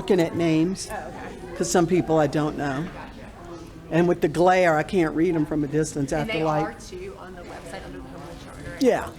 looking at names Oh, okay. because some people I don't know. And with the glare, I can't read them from a distance And after they light. are too on the website under the Homeland Charter. Yeah.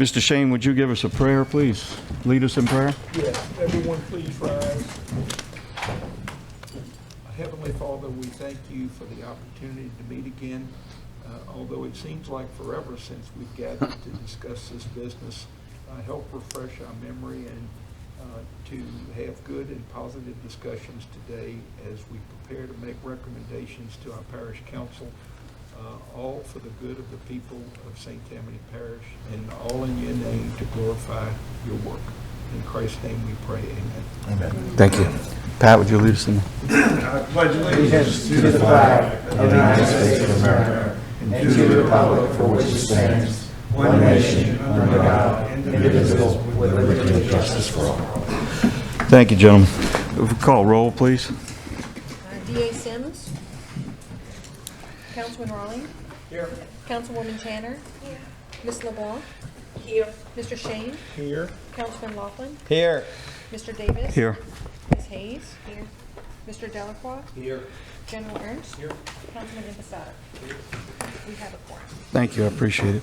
Mr. Shane, would you give us a prayer, please? Lead us in prayer. Yes, everyone please rise. Heavenly Father, we thank you for the opportunity to meet again. Although it seems like forever since we've gathered to discuss this business, help refresh our memory and to have good and positive discussions today as we prepare to make recommendations to our parish council, all for the good of the people of St. Tammany Parish, and all in your name to glorify your work. In Christ's name we pray, amen. Amen. Thank you. Pat, would you lead us in? I pledge allegiance to the flag of the United States of America and to the republic for which it stands, one nation, under God, indivisible, with liberty and justice for all. Thank you, gentlemen. Call roll, please. D.A. Sims. Councilman Raleigh. Here. Councilwoman Tanner. Here. Ms. LeBlanc. Here. Mr. Shane. Here. Councilman Laughlin. Here. Mr. Davis. Here. Ms. Hayes. Here. Mr. Delacroix. Here. General Ernst. Here. Councilman Impastato. Here. We have a quorum. Thank you, I appreciate it.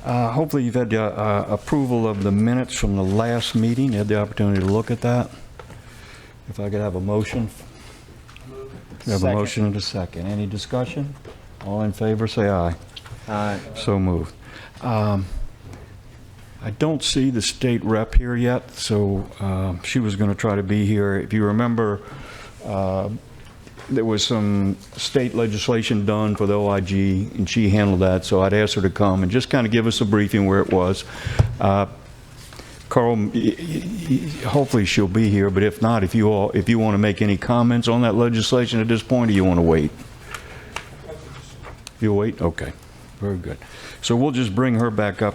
Hopefully you've had the approval of the minutes from the last meeting. You had the opportunity to look at that. If I could have a motion. We have a motion and a second. Any discussion? All in favor, say aye. Aye. So moved. I don't see the state rep here yet, so she was going to try to be here. If you remember, there was some state legislation done for the OIG, and she handled that, so I'd ask her to come and just kind of give us a briefing where it was. Carl, hopefully she'll be here, but if not, if you want to make any comments on that legislation at this point, or you want to wait? You'll wait? Okay. Very good. So we'll just bring her back up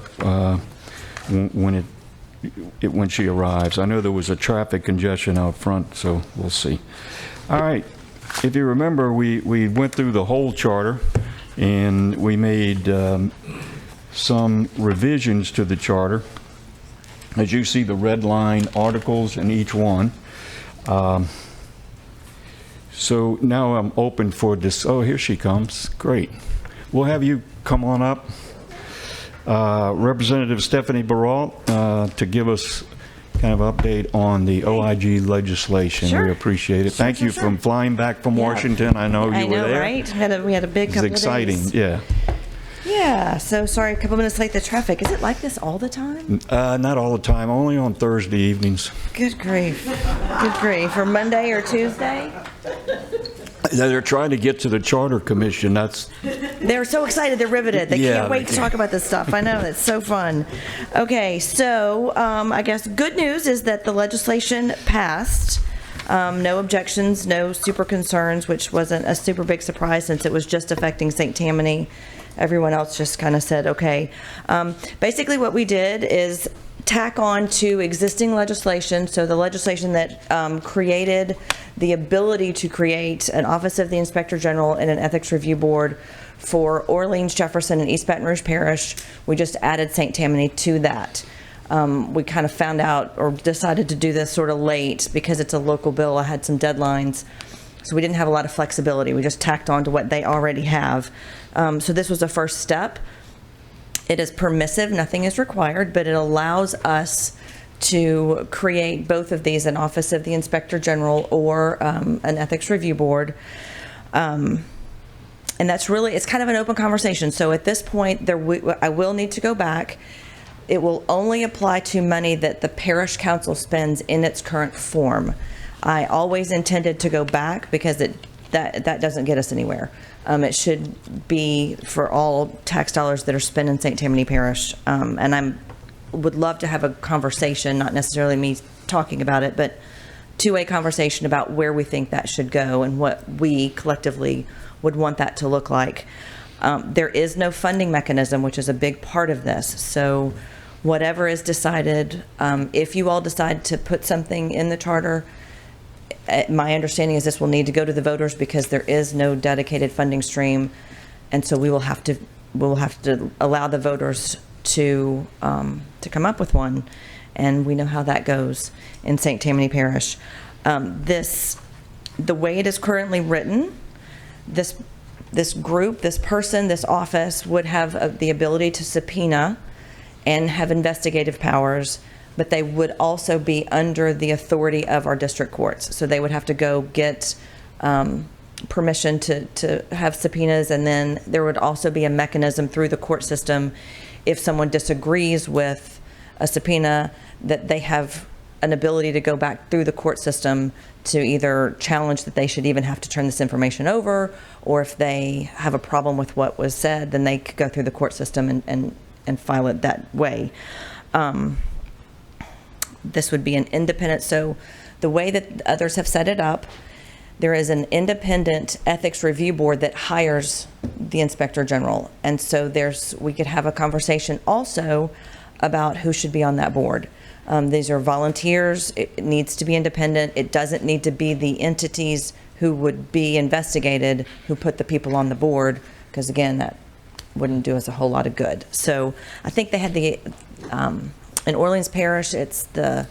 when she arrives. I know there was a traffic congestion out front, so we'll see. All right. If you remember, we went through the whole charter, and we made some revisions to the charter. As you see, the red line articles in each one. So now I'm open for this. Oh, here she comes. Great. We'll have you come on up. Representative Stephanie Baralt to give us kind of update on the OIG legislation. Sure. We appreciate it. Sure, Thank you sure. from flying back from Washington. I know you were there. Right? We had a big It's couple exciting. of days. Yeah. Yeah. So sorry, a couple minutes late. The traffic, is it like this all the time? Not all the time. Only on Thursday evenings. Good grief. Good grief. Or Monday or Tuesday? They're trying to get to the Charter Commission. They're so excited. They're riveted. They Yeah, can't wait they to talk about this stuff. I know. It's so fun. Okay. So I guess good news is that the legislation passed. No objections, no super concerns, which wasn't a super big surprise since it was just affecting St. Tammany. Everyone else just kind of said, okay. Basically what we did is tack on to existing legislation, so the legislation that created the ability to create an Office of the Inspector General and an Ethics Review Board for Orleans, Jefferson, and East Baton Rouge Parish. We just added St. Tammany to that. We kind of found out or decided to do this sort of late because it's a local bill. I had some deadlines, so we didn't have a lot of flexibility. We just tacked on to what they already have. So this was a first step. It is permissive, nothing is required, but it allows us to create both of these, an Office of the Inspector General or an Ethics Review Board. And that's really, it's kind of an open conversation. So at this point, I will need to go back. It will only apply to money that the parish council spends in its current form. I always intended to go back because that doesn't get us anywhere. It should be for all tax dollars that are spent in St. Tammany Parish. And I would love to have a conversation, not necessarily me talking about it, but two-way conversation about where we think that should go and what we collectively would want that to look like. There is no funding mechanism, which is a big part of this. So whatever is decided, if you all decide to put something in the charter, my understanding is this will need to go to the voters because there is no dedicated funding stream, and so we'll have to allow the voters to come up with one, and we know how that goes in St. Tammany Parish. The way it is currently written, this group, this person, this office would have the ability to subpoena and have investigative powers, but they would also be under the authority of our district courts. So they would have to go get permission to have subpoenas, and then there would also be a mechanism through the court system if someone disagrees with a subpoena, that they have an ability to go back through the court system to either challenge that they should even have to turn this information over, or if they have a problem with what was said, then they could go through the court system and file it that way. This would be an independent, so the way that others have set it up, there is an independent ethics review board that hires the inspector general. And so we could have a conversation also about who should be on that board. These are volunteers. It needs to be independent. It doesn't need to be the entities who would be investigated who put the people on the board, because again, that wouldn't do us a whole lot of good. So I think they had in Orleans Parish, it's the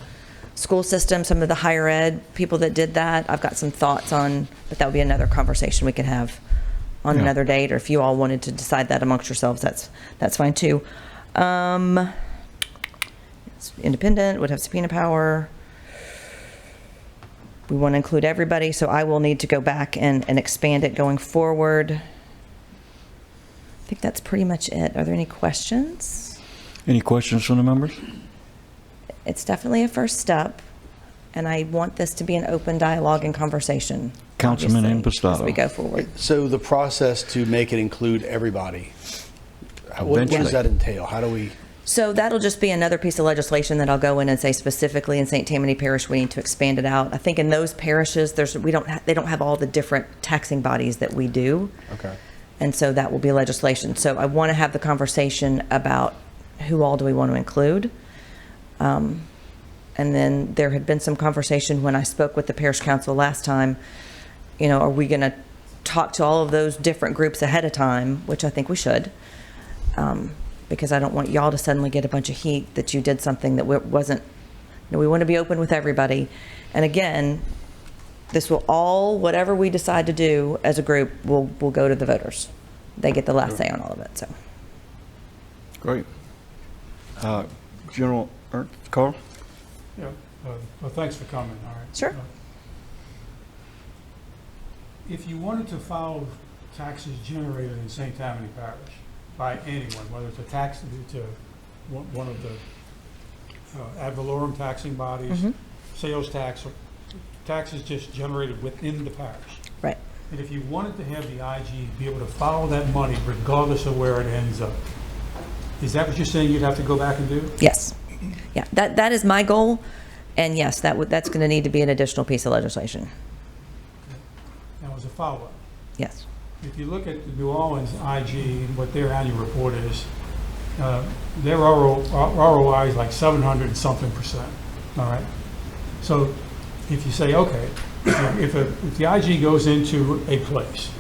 school system, some of the higher ed people that did that. I've got some thoughts on, but that would be another conversation we could have on another date, or if you all wanted to decide that amongst yourselves, that's fine too. It's independent, would have subpoena power. We want to include everybody, so I will need to go back and expand it going forward. I think that's pretty much it. Are there any questions? Any questions from the members? It's definitely a first step, and I want this to be an open dialogue and conversation. Councilman obviously, as we Impastato. go forward. So the process to make it include everybody, what does that entail? How do we? So that'll just be another piece of legislation that I'll go in and say specifically in St. Tammany Parish, we need to expand it out. I think in those parishes, they don't have all the different taxing bodies that we do. Okay. And so that will be legislation. So I want to have the conversation about who all do we want to include. And then there had been some conversation when I spoke with the parish council last time, are we going to talk to all of those different groups ahead of time, which I think we should, because I don't want y'all to suddenly get a bunch of heat that you did something that wasn't, we want to be open with everybody. And again, this will all, whatever we decide to do as a group, will go to the voters. They get the last say on all of it, so. Great. General Ernst, Carl? Yeah, well, thanks for coming, all right. Sure. If you wanted to file taxes generated in St. Tammany Parish by anyone, whether it's one of the ad valorem taxing bodies, sales tax, or taxes just generated within the parish. Right. And if you wanted to have the IG be able to follow that money regardless of where it ends up, is that what you're saying you'd have to go back and do? Yes. Yeah, that is my goal. And yes, that's going to need to be an additional piece of legislation. Now, as a follow-up, Yes. if you look at the New Orleans IG, what their annual report is, their ROI is like 700 and something %. All right. So if you say, okay, if the IG goes into a place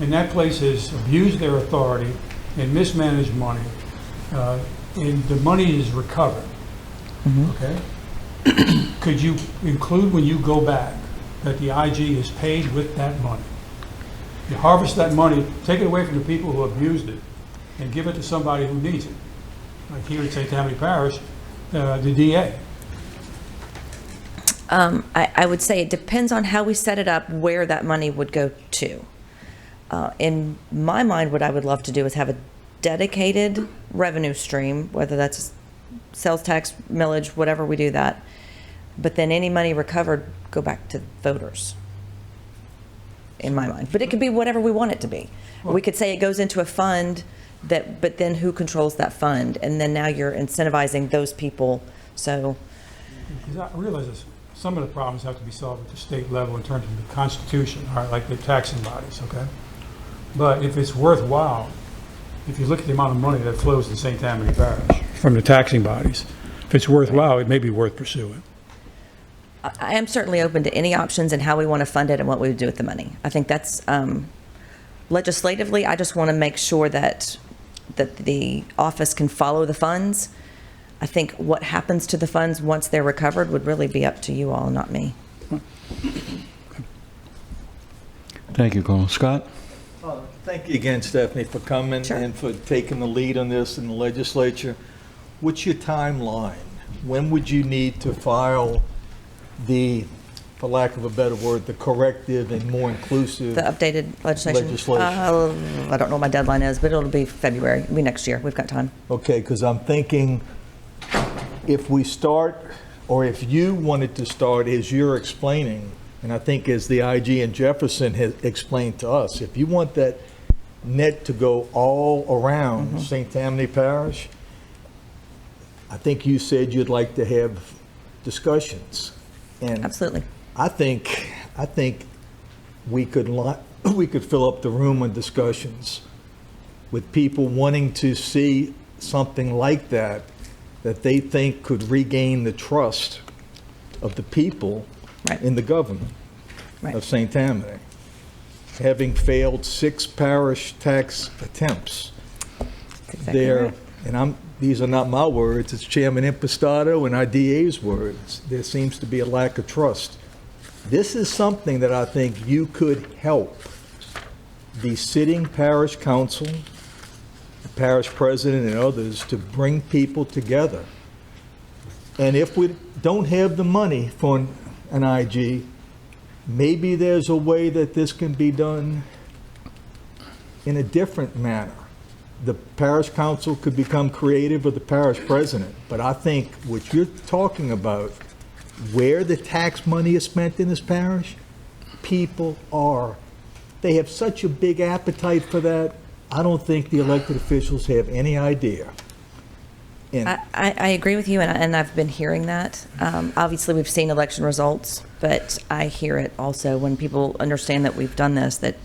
and that place has abused their authority and mismanaged money, and the money is recovered, okay, could you include when you go back that the IG is paid with that money? You harvest that money, take it away from the people who abused it, and give it to somebody who needs it. Like here at St. Tammany Parish, the DA. I would say it depends on how we set it up, where that money would go to. In my mind, what I would love to do is have a dedicated revenue stream, whether that's sales tax, millage, whatever we do that. But then any money recovered go back to voters, in my mind. But it could be whatever we want it to be. We could say it goes into a fund, but then who controls that fund? And then now you're incentivizing those people. So, Because I realize this, some of the problems have to be solved at the state level in terms of the Constitution, all right, like the taxing bodies, okay? But if it's worthwhile, if you look at the amount of money that flows to St. Tammany Parish from the taxing bodies, if it's worthwhile, it may be worth pursuing. I am certainly open to any options and how we want to fund it and what we would do with the money. I think that's, legislatively, I just want to make sure that the office can follow the funds. I think what happens to the funds once they're recovered would really be up to you all, not me. Thank you, Carl. Scott? Thank you again, Stephanie, for coming Sure. and for taking the lead on this in the legislature. what's your timeline? When would you need to file the, for lack of a better word, the corrective and more inclusive? The updated legislation? I don't know what my deadline is, but it'll be February. It'll be next year. We've got time. Okay, because I'm thinking if we start, or if you wanted to start as you're explaining, and I think as the IG and Jefferson has explained to us, if you want that net to go all around St. Tammany Parish, I think you said you'd like to have discussions. And Absolutely. I think we could fill up the room with discussions with people wanting to see something like that they think could regain the trust of the people Right. in the government Right. of St. Tammany, having failed 6 parish tax attempts. That's exactly There, right. and these are not my words, it's Chairman Impastato and our DA's words. There seems to be a lack of trust. This is something that I think you could help the sitting parish council, the parish president and others to bring people together. And if we don't have the money for an IG, maybe there's a way that this can be done in a different manner. The parish council could become creative, or the parish president. But I think what you're talking about, where the tax money is spent in this parish, they have such a big appetite for that. I don't think the elected officials have any idea. And I agree with you, and I've been hearing that. Obviously, we've seen election results, but I hear it also when people understand that we've done this, that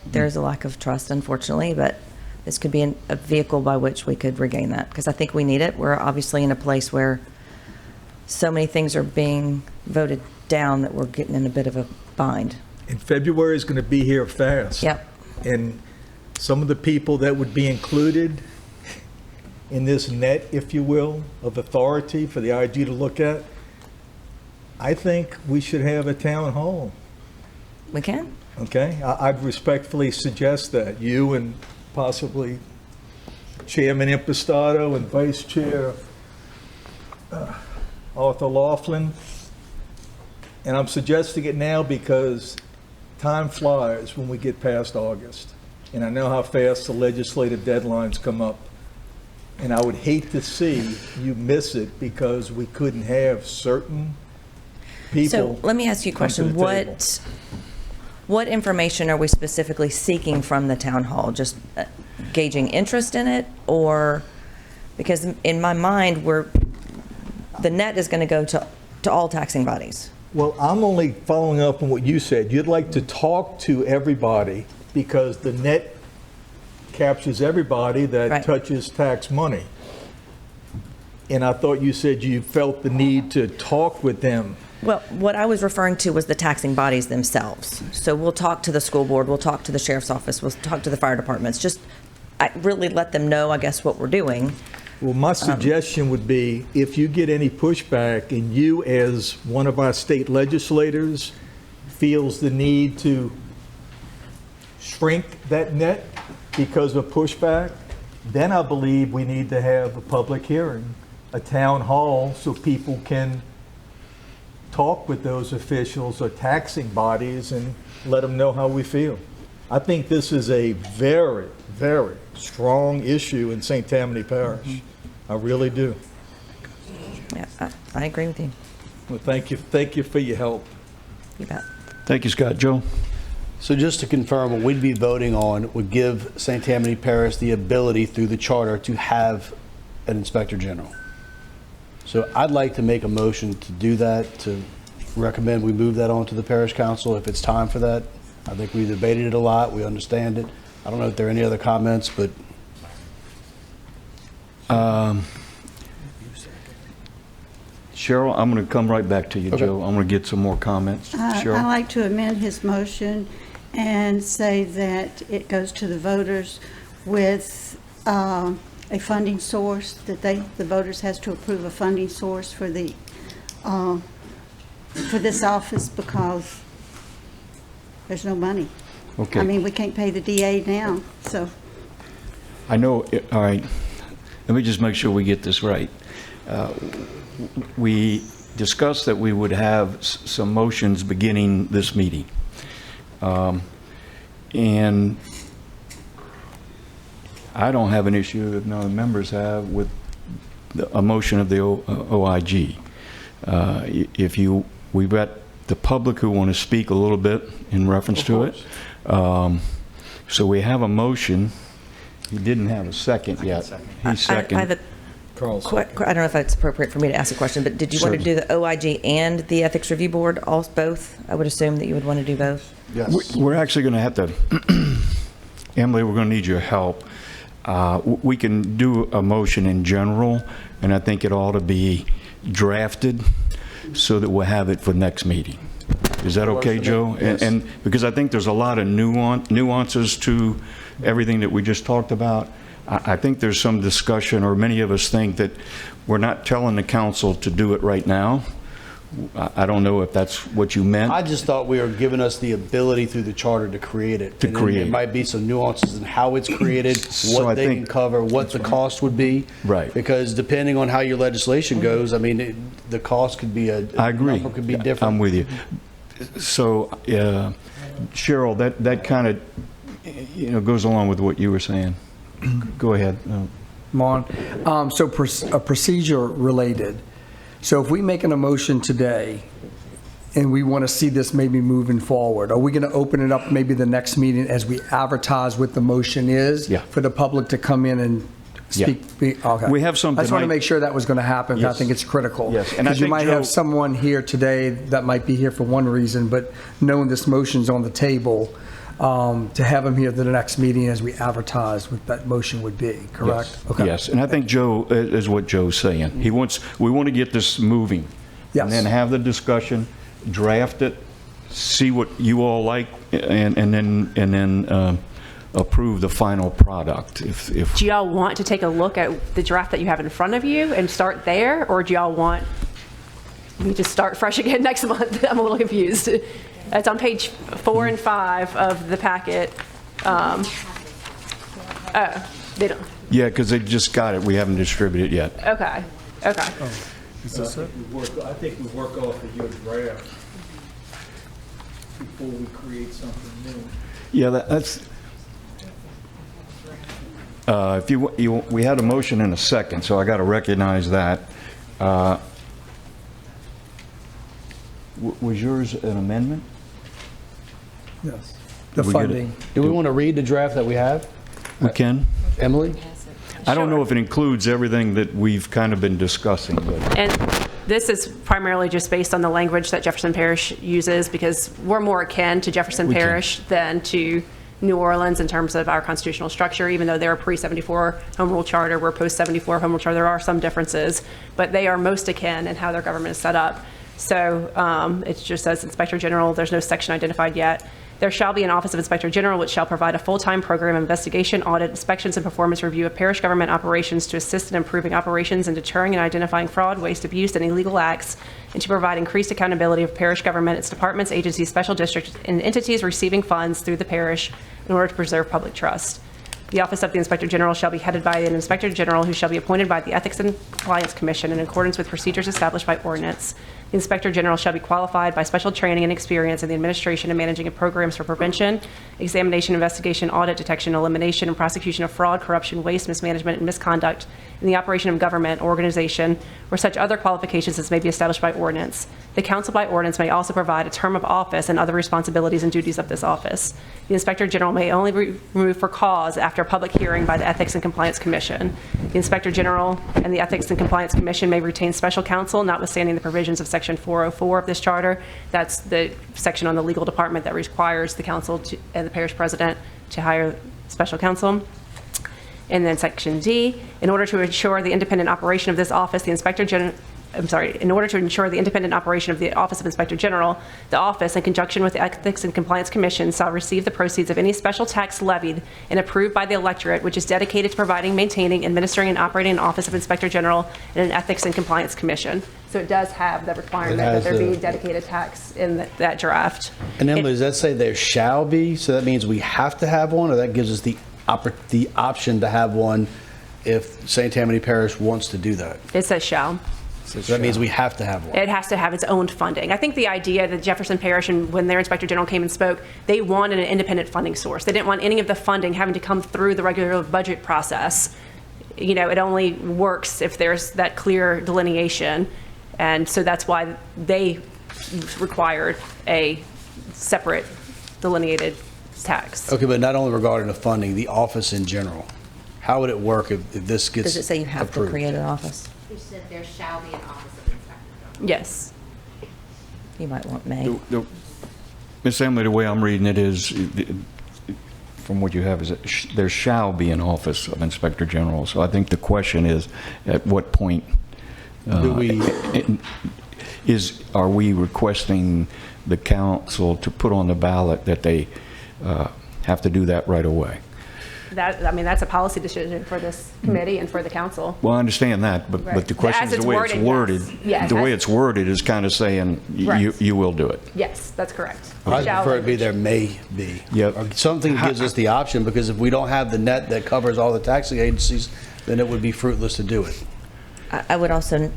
there's a lack of trust, unfortunately, but this could be a vehicle by which we could regain that, because I think we need it. We're obviously in a place where so many things are being voted down that we're getting in a bit of a bind. And February is going to be here fast. Yep. And some of the people that would be included in this net, if you will, of authority for the IG to look at, I think we should have a town hall, We can? okay? I'd respectfully suggest that, you and possibly Chairman Impastato and Vice Chair Arthur Laughlin. And I'm suggesting it now because time flies when we get past August. And I know how fast the legislative deadlines come up. And I would hate to see you miss it because we couldn't have certain people. So let me ask you a come to question. the table. What information are we specifically seeking from the town hall? Just gauging interest in it? Or, because in my mind, the net is going to go to all taxing bodies. Well, I'm only following up on what you said. You'd like to talk to everybody because the net captures everybody that Right. touches tax money. And I thought you said you felt the need to talk with them. Well, what I was referring to was the taxing bodies themselves. So we'll talk to the school board, we'll talk to the sheriff's office, we'll talk to the fire departments, just really let them know, I guess, what we're doing. Well, my suggestion would be, if you get any pushback and you, as one of our state legislators, feels the need to shrink that net because of pushback, then I believe we need to have a public hearing, a town hall, so people can talk with those officials or taxing bodies and let them know how we feel. I think this is a very, very strong issue in St. Tammany Parish. I really do. Yeah, I agree with you. Well, thank you for your help. You bet. Thank you, Scott. Joe? So just to confirm, what we'd be voting on would give St. Tammany Parish the ability through the charter to have an inspector general. So I'd like to make a motion to do that, to recommend we move that on to the parish council if it's time for that. I think we debated it a lot, we understand it. I don't know if there are any other comments, but Cheryl, I'm going to come right back to you, Okay. Joe. I'm going to get some more comments. I'd Cheryl? like to amend his motion and say that it goes to the voters with a funding source, that the voters has to approve a funding source for this office because there's no money. Okay. I mean, we can't pay the DA now, so. I know, all right, let me just make sure we get this right. We discussed that we would have some motions beginning this meeting. And I don't have an issue, if none of the members have, with a motion of the OIG. We've got the public who want to speak a little bit in reference to it. So we have a motion. He didn't have a second yet. He's second. I have a I don't know if it's appropriate for me to ask a question, but did you want to do the OIG and the Ethics Review Board, both? I would assume that you would want to do both. Yes. We're actually going to have to, Emily, we're going to need your help. We can do a motion in general, and I think it ought to be drafted so that we'll have it for next meeting. Is that okay, Joe? Yes. And because I think there's a lot of nuances to everything that we just talked about. I think there's some discussion, or many of us think that we're not telling the council to do it right now. I don't know if that's what you meant. I just thought we were giving us the ability through the charter to create it. To And then create. There might be some nuances in how it's created, So what I they think- can cover, what the cost would be. Right. Because depending on how your legislation goes, I mean, the cost could be I agree. number could be different. I'm with you. So, Cheryl, that kind of, goes along with what you were saying. Go ahead. So a procedure related. So if we make an emotion today and we want to see this maybe moving forward, are we going to open it up maybe the next meeting as we advertise what the motion is? Yeah. For the public to come in and speak? Okay. We have something I just want to like- make sure that was going to happen. 'Cause Yes. I think it's critical. Yes, and I Because you think, might Joe- have someone here today that might be here for one reason, but knowing this motion's on the table, to have them here to the next meeting as we advertise what that motion would be, correct? Yes. Okay. Yes, and I think Joe is what Joe's saying. We want to get this moving. Yes. And then have the discussion, draft it, see what you all like, and then approve the final product. If Do y'all want to take a look at the draft that you have in front of you and start there, or do y'all want me to start fresh again next month? I'm a little confused. It's on page 4 and 5 of the packet. They don't. Yeah, because they just got it. We haven't distributed it yet. Okay. Okay. I think we work off of your draft before we create something new. Yeah, that's. We had a motion in a second, so I got to recognize that. Was yours an amendment? Yes. The We get it. funding. Do we want to read the draft that we have? We can. Emily? I don't know if it includes everything that we've kind of been discussing, but And this is primarily just based on the language that Jefferson Parish uses, because we're more akin to Jefferson We can. Parish than to New Orleans in terms of our constitutional structure. Even though they're a pre-74 Home Rule Charter, we're post-74 Home Rule Charter, there are some differences, but they are most akin in how their government is set up. So it just says Inspector General, there's no section identified yet. There shall be an Office of Inspector General which shall provide a full-time program of investigation, audit, inspections, and performance review of parish government operations to assist in improving operations and deterring and identifying fraud, waste, abuse, and illegal acts, and to provide increased accountability of parish government, its departments, agencies, special districts, and entities receiving funds through the parish in order to preserve public trust. The Office of the Inspector General shall be headed by an Inspector General who shall be appointed by the Ethics and Compliance Commission in accordance with procedures established by ordinance. The Inspector General shall be qualified by special training and experience in the administration and managing of programs for prevention, examination, investigation, audit, detection, elimination, and prosecution of fraud, corruption, waste, mismanagement, and misconduct in the operation of government or organization, or such other qualifications as may be established by ordinance. The council by ordinance may also provide a term of office and other responsibilities and duties of this office. The Inspector General may only be removed for cause after a public hearing by the Ethics and Compliance Commission. The Inspector General and the Ethics and Compliance Commission may retain special counsel, notwithstanding the provisions of Section 404 of this charter. That's the section on the legal department that requires the council and the parish president to hire special counsel. And then Section D, in order to ensure the independent operation of this office, in order to ensure the independent operation of the Office of Inspector General, the office, in conjunction with the Ethics and Compliance Commission, shall receive the proceeds of any special tax levied and approved by the electorate, which is dedicated to providing, maintaining, administering, and operating an Office of Inspector General and an Ethics and Compliance Commission. So it does have the requirement that there be dedicated tax in that draft. And Emily, does that say there shall be? So that means we have to have one, or that gives us the option to have one if St. Tammany Parish wants to do that. It says shall. So that means we have to have one. It has to have its own funding. I think the idea that Jefferson Parish, and when their Inspector General came and spoke, they wanted an independent funding source. They didn't want any of the funding having to come through the regular budget process. You know, it only works if there's that clear delineation. And so that's why they required a separate delineated tax. Okay, but not only regarding the funding, the office in general. How would it work if this gets Does it say you have to approved? create an office? You said there shall be an office of inspector general. Yes. You might want May. Ms. Emily, the way I'm reading it is, from what you have, is that there shall be an office of Inspector General. So I think the question is, at what point Do we- are we requesting the council to put on the ballot that they have to do that right away? That, I mean, that's a policy decision for this committee and for the council. Well, I understand that, but Right. the question As is the way it's it's worded. worded, yes. Yes, The way as- it's worded is kind of saying Right. you will do it. Yes, that's correct. I Shall prefer it be language. there may be. Yep. Or something that gives us the option, because if we don't have the net that covers all the taxing agencies, then it would be fruitless to do it. I would also,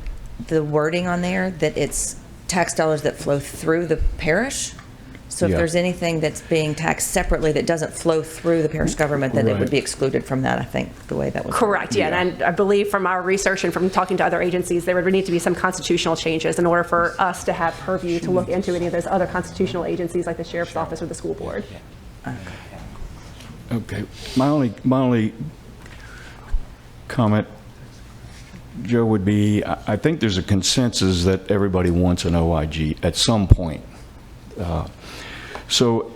the wording on there, that it's tax dollars that flow through the parish. So if Yeah. there's anything that's being taxed separately that doesn't flow through the parish government, then it would Right. be excluded from that, I think, the way that was. Correct, yeah. Yeah. And I believe from our research and from talking to other agencies, there would need to be some constitutional changes in order for us to have purview to look into any of those other constitutional agencies like the sheriff's office or the school board. Okay. My only comment, Joe, would be, I think there's a consensus that everybody wants an OIG at some point. So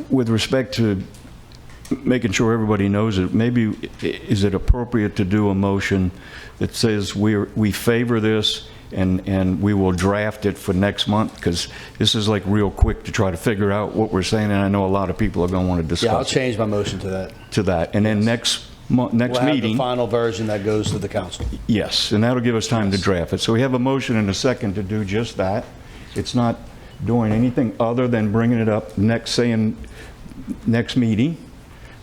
with respect to making sure everybody knows it, maybe is it appropriate to do a motion that says we favor this and we will draft it for next month? Because this is like real quick to try to figure out what we're saying, and I know a lot of people are going to want to discuss Yeah, I'll it. change my motion to that. And then next We'll have the meeting, final version that goes to the council. yes, and that'll give us time to draft it. So we have a motion and a second to do just that. It's not doing anything other than bringing it up next meeting.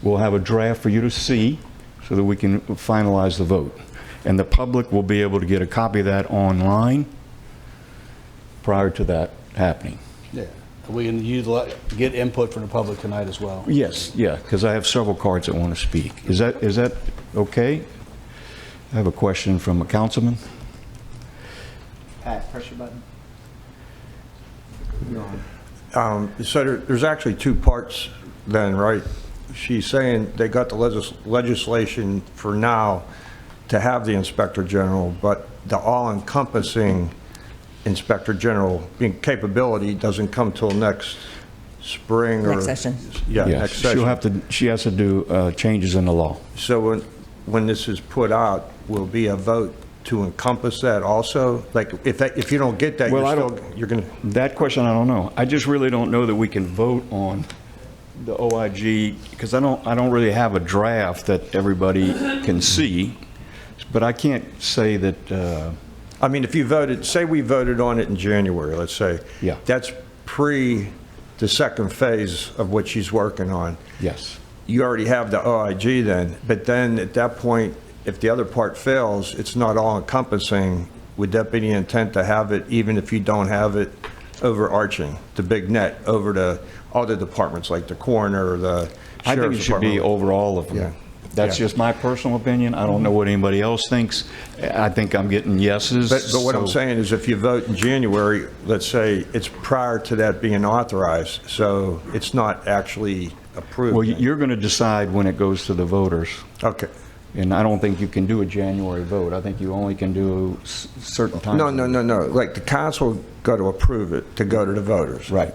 We'll have a draft for you to see so that we can finalize the vote. And the public will be able to get a copy of that online prior to that happening. Yeah. We can get input from the public tonight as well. Yes, yeah, because I have several cards that want to speak. Is that okay? I have a question from a councilman. Pat, press your button. So there's actually two parts then, right? She's saying they got the legislation for now to have the Inspector General, but the all-encompassing Inspector General being capability doesn't come till next spring or... Next session. Yeah, Yes, next session. she has to do changes in the law. So when this is put out, will be a vote to encompass that also? Like, if you don't get that, Well, you're going to... That question, I don't know. I just really don't know that we can vote on the OIG, because I don't really have a draft that everybody can see, but I can't say that, I mean, if you voted, say we voted on it in January, let's say. Yeah. That's pre the second phase of what she's working on. yes. You already have the OIG then, but then at that point, if the other part fails, it's not all encompassing. Would that be the intent to have it, even if you don't have it overarching, the big net over to other departments like the coroner or the sheriff's I think it should be department? over all of them. Yeah. That's Yeah. just my personal opinion. I don't know what anybody else thinks. I think I'm getting yeses. But what I'm so- saying is if you vote in January, let's say it's prior to that being authorized, so it's not actually approved. Well, yet. you're going to decide when it goes to the voters. Okay. And I don't think you can do a January vote. I think you only can do certain times. No. Like the council got to approve it to go to the voters. Right.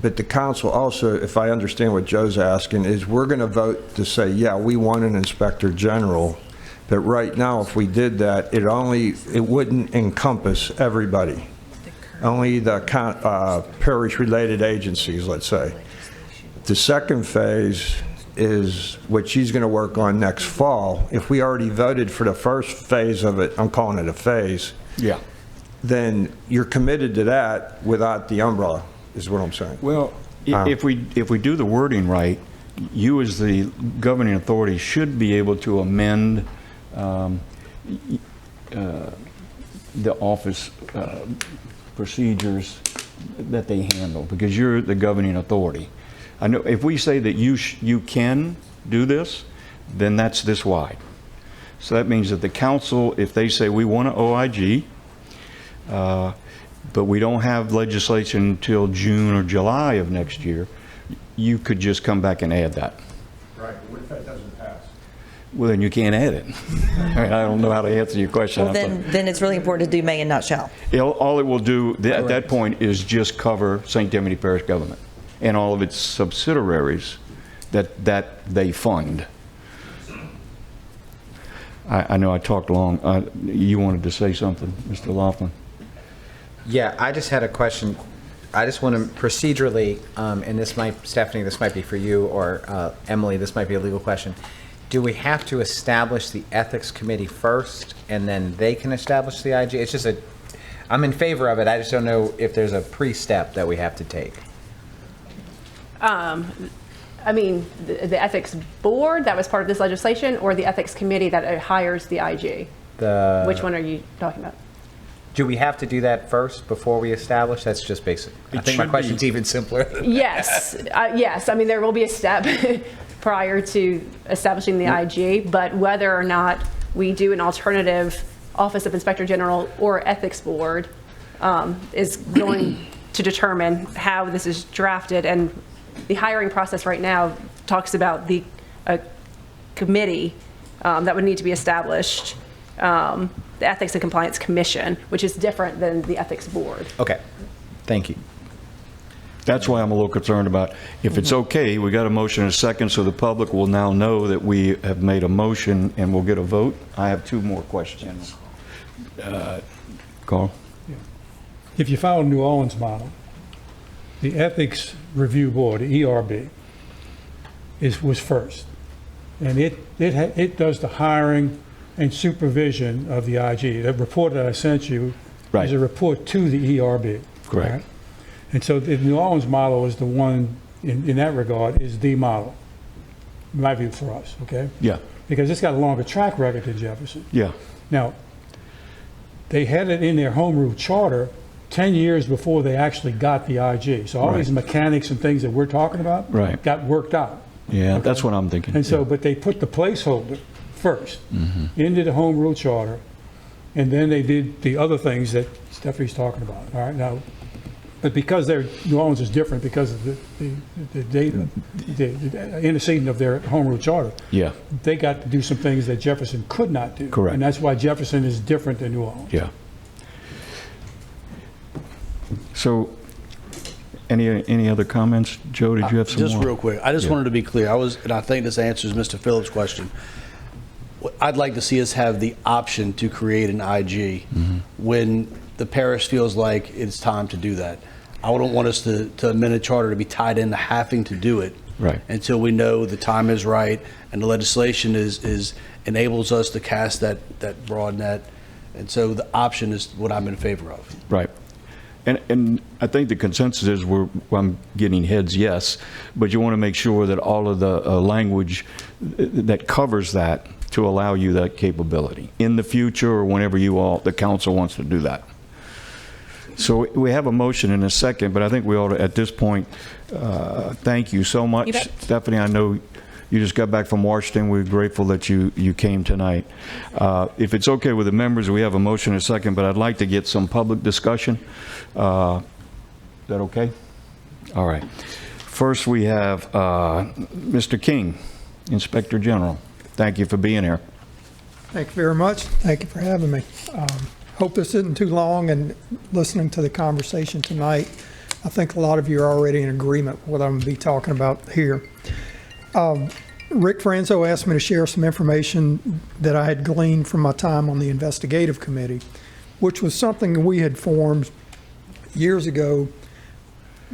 But the council also, if I understand what Joe's asking, is we're going to vote to say, yeah, we want an inspector general. But right now, if we did that, it wouldn't encompass everybody. Only the parish-related agencies, let's say. The second phase is what she's going to work on next fall. If we already voted for the first phase of it, I'm calling it a phase, Yeah. then you're committed to that without the umbrella, is what I'm saying. Well, if we do the wording right, you as the governing authority should be able to amend the office procedures that they handle, because you're the governing authority. I know if we say that you can do this, then that's this wide. So that means that the council, if they say we want an OIG, but we don't have legislation until June or July of next year, you could just come back and add that. Right, what if that doesn't pass? Well, then you can't add it. I mean, I don't know how to answer your question. Well, then it's really important to do may and not shall. All it will do at that point is just cover St. Tammany Parish government and all of its subsidiaries that they fund. I know I talked long. You wanted to say something, Mr. Laughlin? Yeah, I just had a question. I just want to procedurally, and this might, Stephanie, this might be for you, or Emily, this might be a legal question. Do we have to establish the ethics committee first, and then they can establish the IG? It's just I'm in favor of it. I just don't know if there's a pre-step that we have to take. I mean, the ethics board that was part of this legislation, or the ethics committee that hires the IG? Which one are you talking about? Do we have to do that first before we establish? That's just basic. I think my question's even simpler. Yes. Yes. I mean, there will be a step prior to establishing the IG, but whether or not we do an alternative Office of Inspector General or Ethics Board is going to determine how this is drafted. And the hiring process right now talks about the committee that would need to be established, the Ethics and Compliance Commission, which is different than the Ethics Board. Okay, thank you. That's why I'm a little concerned about, if it's okay, we got a motion and a second, so the public will now know that we have made a motion and we'll get a vote. I have two more questions. Carl? If you follow New Orleans model, the Ethics Review Board, the ERB, was first. And it does the hiring and supervision of the IG. The report that I sent you is a report to the ERB. Correct. Right? And so the New Orleans model is the one, in that regard, is the model, in my view, for us, okay? Yeah. Because it's got a longer track record than Jefferson. Yeah. Now, they had it in their home rule charter 10 years before they actually got the IG. So all these mechanics and things that we're talking about got worked out. Yeah, okay? That's what I'm thinking. And so, but they put the placeholder first into the home rule charter, and then they did the other things that Stephanie's talking about. All right, now, but because New Orleans is different because of the antecedent of their home rule charter, they got to do some things that Jefferson could not do. Correct. And that's why Jefferson is different than New Orleans. Yeah. So, any other comments? Joe, did you have some just more? Real quick, I just wanted to be clear. And I think this answers Mr. Phillips' question. I'd like to see us have the option to create an IG when the parish feels like it's time to do that. I don't want us to amend a charter to be tied into having to do it until we know the time is right and the legislation enables us to cast that broad net. And so the option is what I'm in favor of. Right. And I think the consensus is I'm getting heads yes, but you want to make sure that all of the language that covers that to allow you that capability in the future or whenever the council wants to do that. So we have a motion in a second, but I think we ought to, at this point, thank you so much. Stephanie, I know you just got back from Washington. We're grateful that you came tonight. If it's okay with the members, we have a motion in a second, but I'd like to get some public discussion. Is that okay? All right. First, we have Mr. King, Inspector General. Thank you for being here. Thank you very much. Thank you for having me. Hope this isn't too long, and listening to the conversation tonight, I think a lot of you are already in agreement with what I'm going to be talking about here. Rick Franzo asked me to share some information that I had gleaned from my time on the investigative committee, which was something we had formed years ago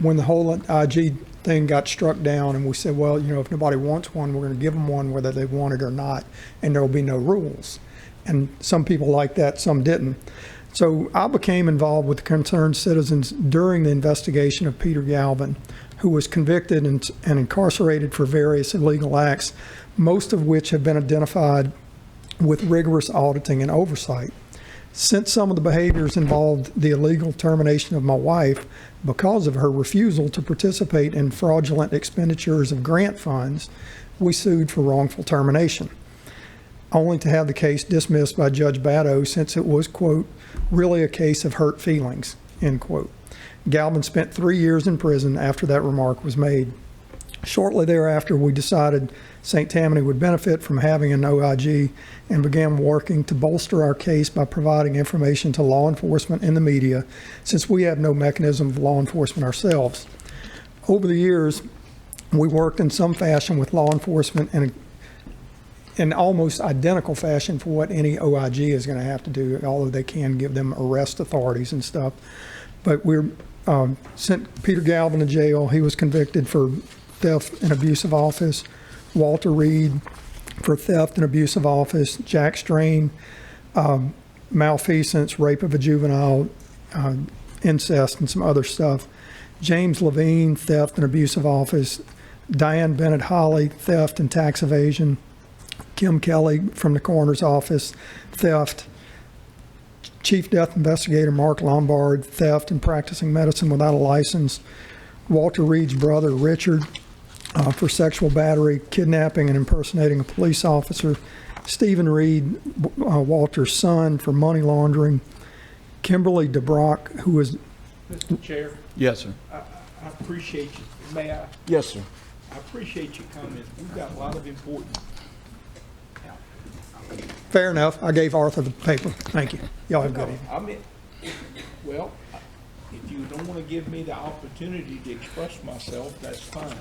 when the whole IG thing got struck down, and we said, well, if nobody wants one, we're going to give them one whether they want it or not, and there will be no rules. And some people liked that, some didn't. So I became involved with the concerned citizens during the investigation of Peter Galvin, who was convicted and incarcerated for various illegal acts, most of which have been identified with rigorous auditing and oversight. Since some of the behaviors involved the illegal termination of my wife because of her refusal to participate in fraudulent expenditures of grant funds, we sued for wrongful termination, only to have the case dismissed by Judge Batto since it was, quote, really a case of hurt feelings, end quote. Galvin spent 3 years in prison after that remark was made. Shortly thereafter, we decided St. Tammany would benefit from having an OIG and began working to bolster our case by providing information to law enforcement and the media, since we have no mechanism of law enforcement ourselves. Over the years, we worked in some fashion with law enforcement and in almost identical fashion for what any OIG is going to have to do, although they can give them arrest authorities and stuff. But we're sent Peter Galvin to jail. He was convicted for theft and abuse of office. Walter Reed for theft and abuse of office. Jack Strain, malfeasance, rape of a juvenile, incest, and some other stuff. James Levine, theft and abuse of office. Diane Bennett Holly, theft and tax evasion. Kim Kelly from the coroner's office, theft. Chief Death Investigator Mark Lombard, theft and practicing medicine without a license. Walter Reed's brother, Richard, for sexual battery, kidnapping and impersonating a police officer. Stephen Reed, Walter's son, for money laundering. Kimberly DeBrock, who was... Mr. Chair? Yes, sir. I appreciate you. May I? Yes, sir. I appreciate your comments. We've got a lot of important... Fair enough. I gave Arthur the paper. Thank you. Y'all have a good evening. Well, if you don't want to give me the opportunity to express myself, that's fine.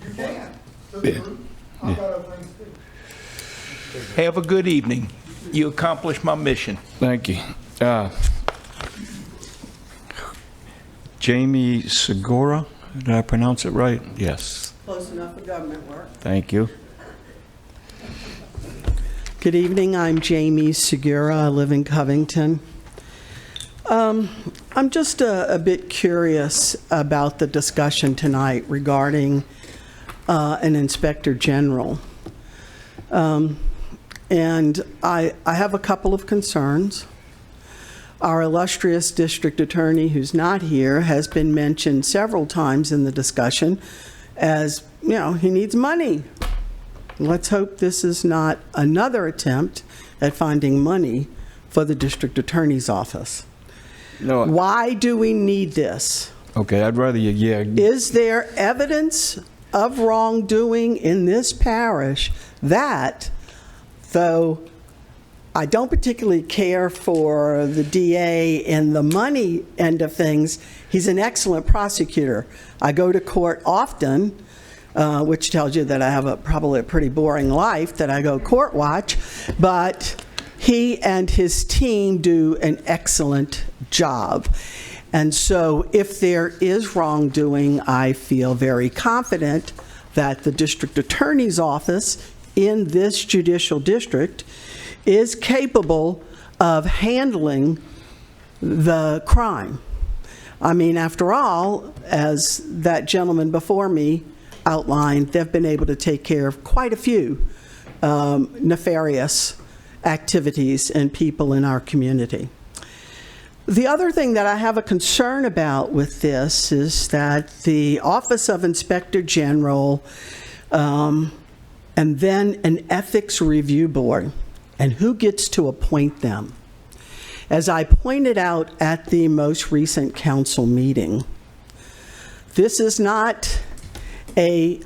You can. I've got other things to do. Have a good evening. You accomplished my mission. Thank you. Jamie Segura, did I pronounce it right? Yes. Close enough for government work. Thank you. Good evening, I'm Jamie Segura, I live in Covington. I'm just a bit curious about the discussion tonight regarding an inspector general. And I have a couple of concerns. Our illustrious district attorney, who's not here, has been mentioned several times in the discussion as, you know, he needs money. Let's hope this is not another attempt at finding money for the district attorney's office. No. Why do we need this? Okay, I'd rather you, yeah. Is there evidence of wrongdoing in this parish that, though I don't particularly care for the DA and the money end of things, he's an excellent prosecutor. I go to court often, which tells you that I have probably a pretty boring life, that I go court watch, but he and his team do an excellent job. And so if there is wrongdoing, I feel very confident that the district attorney's office in this judicial district is capable of handling the crime. I mean, after all, as that gentleman before me outlined, they've been able to take care of quite a few nefarious activities and people in our community. The other thing that I have a concern about with this is that the Office of Inspector General and then an ethics review board, and who gets to appoint them? As I pointed out at the most recent council meeting, this is not a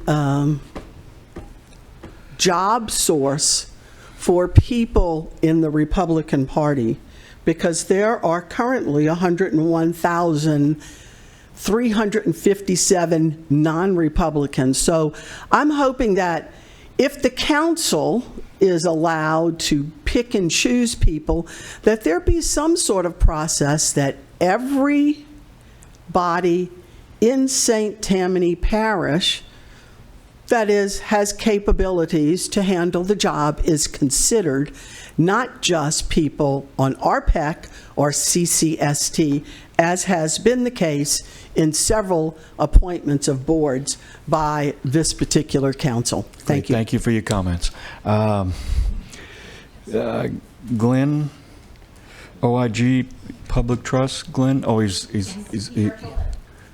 job source for people in the Republican Party, because there are currently 101,357 non-Republicans. So I'm hoping that if the council is allowed to pick and choose people, that there be some sort of process that everybody in St. Tammany Parish that is, has capabilities to handle the job is considered, not just people on RPEC or CCST, as has been the case in several appointments of boards by this particular council. Thank you. Thank you for your comments. Glenn, OIG Public Trust, Glenn? Oh, he's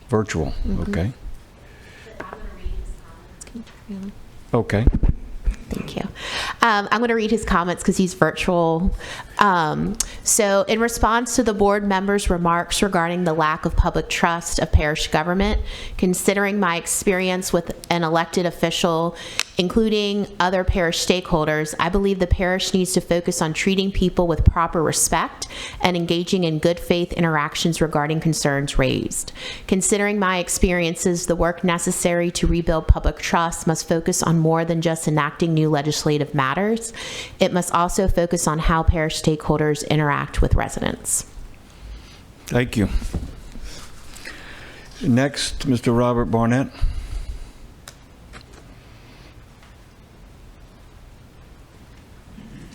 virtual. Okay. Okay. Thank you. I'm going to read his comments because he's virtual. So in response to the board members' remarks regarding the lack of public trust of parish government, considering my experience with an elected official, including other parish stakeholders, I believe the parish needs to focus on treating people with proper respect and engaging in good faith interactions regarding concerns raised. Considering my experiences, the work necessary to rebuild public trust must focus on more than just enacting new legislative matters. It must also focus on how parish stakeholders interact with residents. Thank you. Next, Mr. Robert Barnett.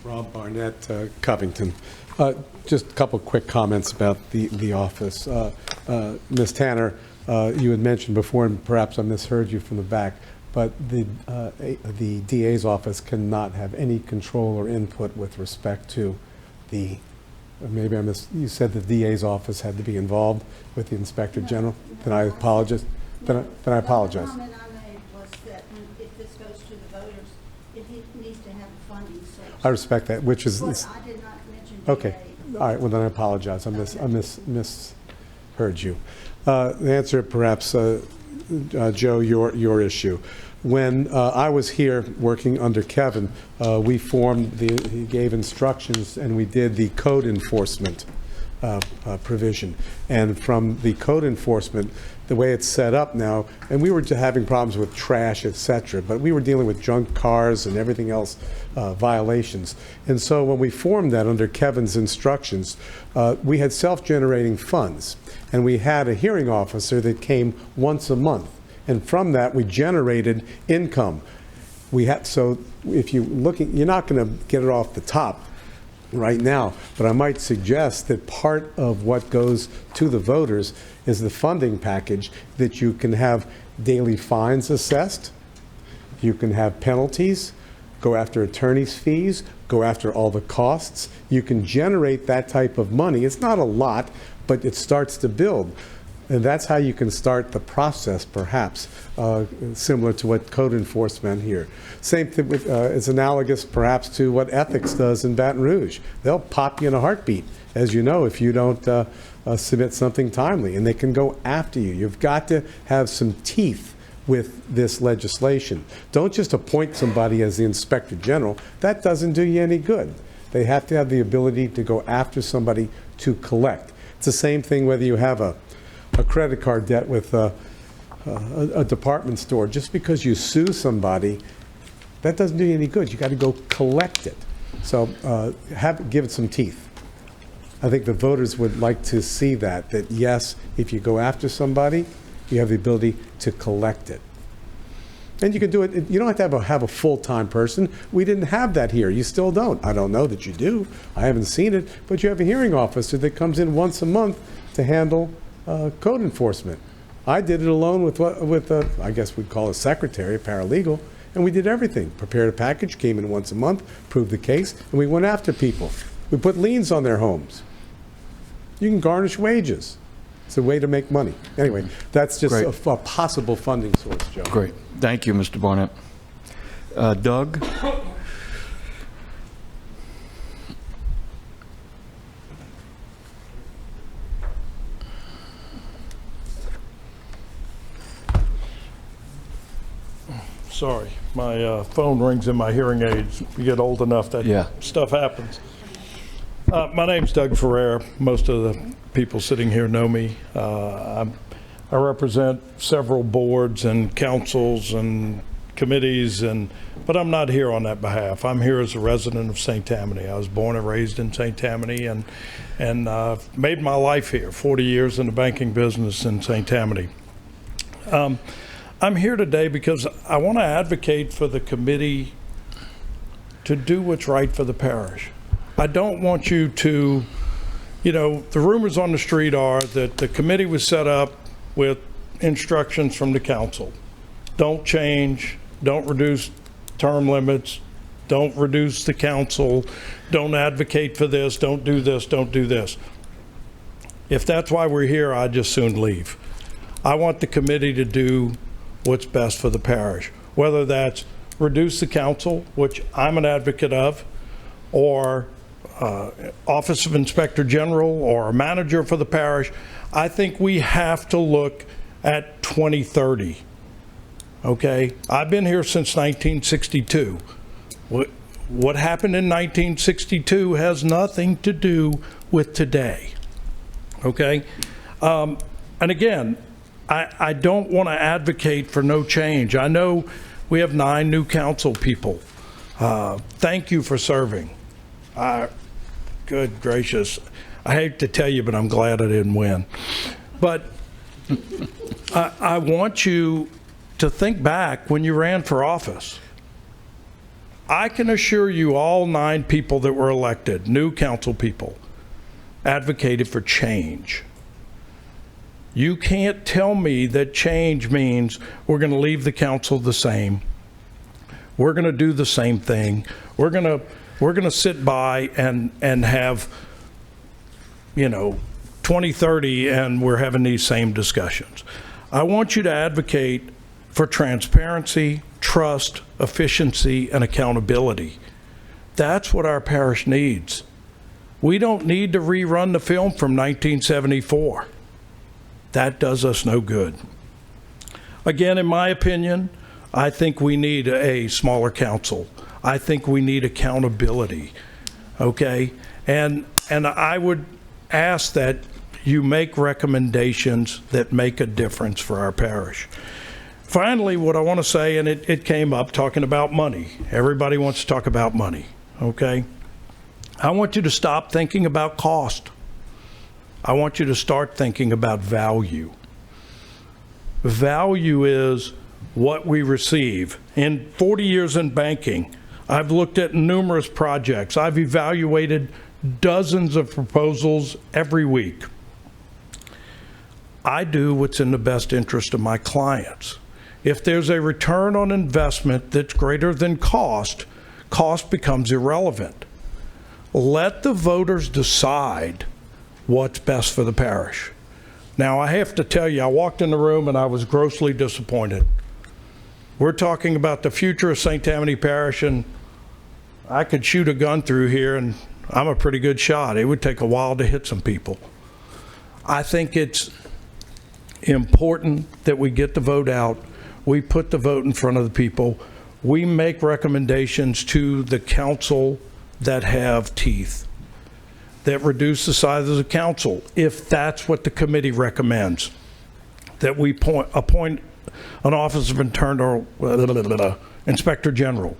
Rob Barnett, Covington. Just a couple quick comments about the office. Ms. Tanner, you had mentioned before, and perhaps I misheard you from the back, but the DA's office cannot have any control or input with respect to the, maybe I missed, you said the DA's office had to be involved with the Inspector General? Then I apologize. Then I apologize. The comment I made was that if this goes to the voters, it needs to have a funding source. I respect that, which is... But I did not mention Okay. DA. All right, well, then I apologize. I misheard you. The answer, perhaps, Joe, your issue. When I was here working under Kevin, we formed he gave instructions, and we did the code enforcement provision. And from the code enforcement, the way it's set up now, and we were having problems with trash, et cetera, but we were dealing with junk cars and everything else, violations. And so when we formed that under Kevin's instructions, we had self-generating funds, and we had a hearing officer that came once a month. And from that, we generated income. So if you're looking, you're not going to get it off the top right now, but I might suggest that part of what goes to the voters is the funding package, that you can have daily fines assessed, you can have penalties, go after attorney's fees, go after all the costs. You can generate that type of money. It's not a lot, but it starts to build. And that's how you can start the process, perhaps, similar to what code enforcement here. Same thing with, it's analogous perhaps to what ethics does in Baton Rouge. They'll pop you in a heartbeat, as you know, if you don't submit something timely, and they can go after you. You've got to have some teeth with this legislation. Don't just appoint somebody as the Inspector General. That doesn't do you any good. They have to have the ability to go after somebody to collect. It's the same thing whether you have a credit card debt with a department store. Just because you sue somebody, that doesn't do you any good. You got to go collect it. So give it some teeth. I think the voters would like to see that yes, if you go after somebody, you have the ability to collect it. And you can do it. You don't have to have a full-time person. We didn't have that here. You still don't. I don't know that you do. I haven't seen it. But you have a hearing officer that comes in once a month to handle code enforcement. I did it alone with I guess we'd call a secretary, a paralegal, and we did everything. Prepared a package, came in once a month, proved the case, and we went after people. We put liens on their homes. You can garnish wages. It's a way to make money. Anyway, that's just a possible funding source, Joe. Great. Thank you, Mr. Barnett. Doug? Sorry, my phone rings in my hearing aids. You get old enough that stuff happens. My name's Doug Ferrer. Most of the people sitting here know me. I represent several boards and councils and committees, but I'm not here on that behalf. I'm here as a resident of St. Tammany. I was born and raised in St. Tammany and made my life here, 40 years in the banking business in St. Tammany. I'm here today because I want to advocate for the committee to do what's right for the parish. I don't want you to, you know, the rumors on the street are that the committee was set up with instructions from the council. Don't change, don't reduce term limits, don't reduce the council, don't advocate for this, don't do this, don't do this. If that's why we're here, I'd just soon leave. I want the committee to do what's best for the parish, whether that's reduce the council, which I'm an advocate of, or Office of Inspector General or a manager for the parish. I think we have to look at 2030. Okay? I've been here since 1962. What happened in 1962 has nothing to do with today. Okay? And again, I don't want to advocate for no change. I know we have 9 new council people. Thank you for serving. Good gracious. I hate to tell you, but I'm glad I didn't win. But I want you to think back when you ran for office. I can assure you all 9 people that were elected, new council people, advocated for change. You can't tell me that change means we're going to leave the council the same. We're going to do the same thing. We're going to sit by and have, you know, 2030 and we're having these same discussions. I want you to advocate for transparency, trust, efficiency, and accountability. That's what our parish needs. We don't need to rerun the film from 1974. That does us no good. Again, in my opinion, I think we need a smaller council. I think we need accountability, okay? And I would ask that you make recommendations that make a difference for our parish. Finally, what I want to say, and it came up talking about money. Everybody wants to talk about money, okay? I want you to stop thinking about cost. I want you to start thinking about value. Value is what we receive. In 40 years in banking, I've looked at numerous projects. I've evaluated dozens of proposals every week. I do what's in the best interest of my clients. If there's a return on investment that's greater than cost, cost becomes irrelevant. Let the voters decide what's best for the parish. Now, I have to tell you, I walked in the room and I was grossly disappointed. We're talking about the future of St. Tammany Parish, and I could shoot a gun through here, and I'm a pretty good shot. It would take a while to hit some people. I think it's important that we get the vote out. We put the vote in front of the people. We make recommendations to the council that have teeth, that reduce the size of the council, if that's what the committee recommends, that we appoint an Office of Inspector General,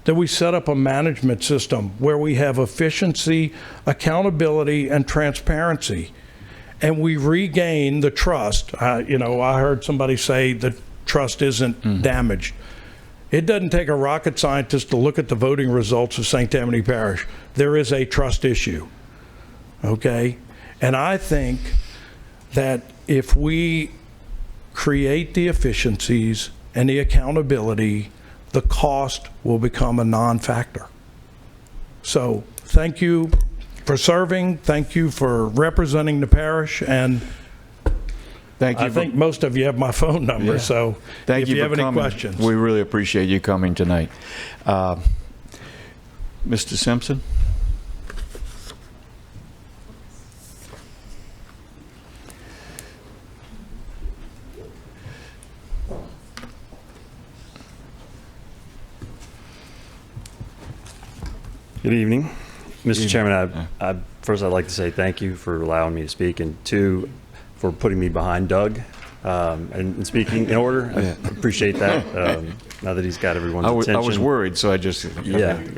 that we set up a management system where we have efficiency, accountability, and transparency, and we regain the trust. You know, I heard somebody say that trust isn't damaged. It doesn't take a rocket scientist to look at the voting results of St. Tammany Parish. There is a trust issue, okay? And I think that if we create the efficiencies and the accountability, the cost will become a non-factor. So thank you for serving. Thank you for representing the parish. And thank you. I think most of you have my phone number, Yeah. so Thank if you you for have any coming. questions. We really appreciate you coming tonight. Mr. Simpson? Good evening. Mr. Chairman, first I'd like to say thank you for allowing me to speak, and 2, for putting me behind Doug and speaking in order. I appreciate that. Now that he's got everyone's attention. I was worried, so I just... Yeah,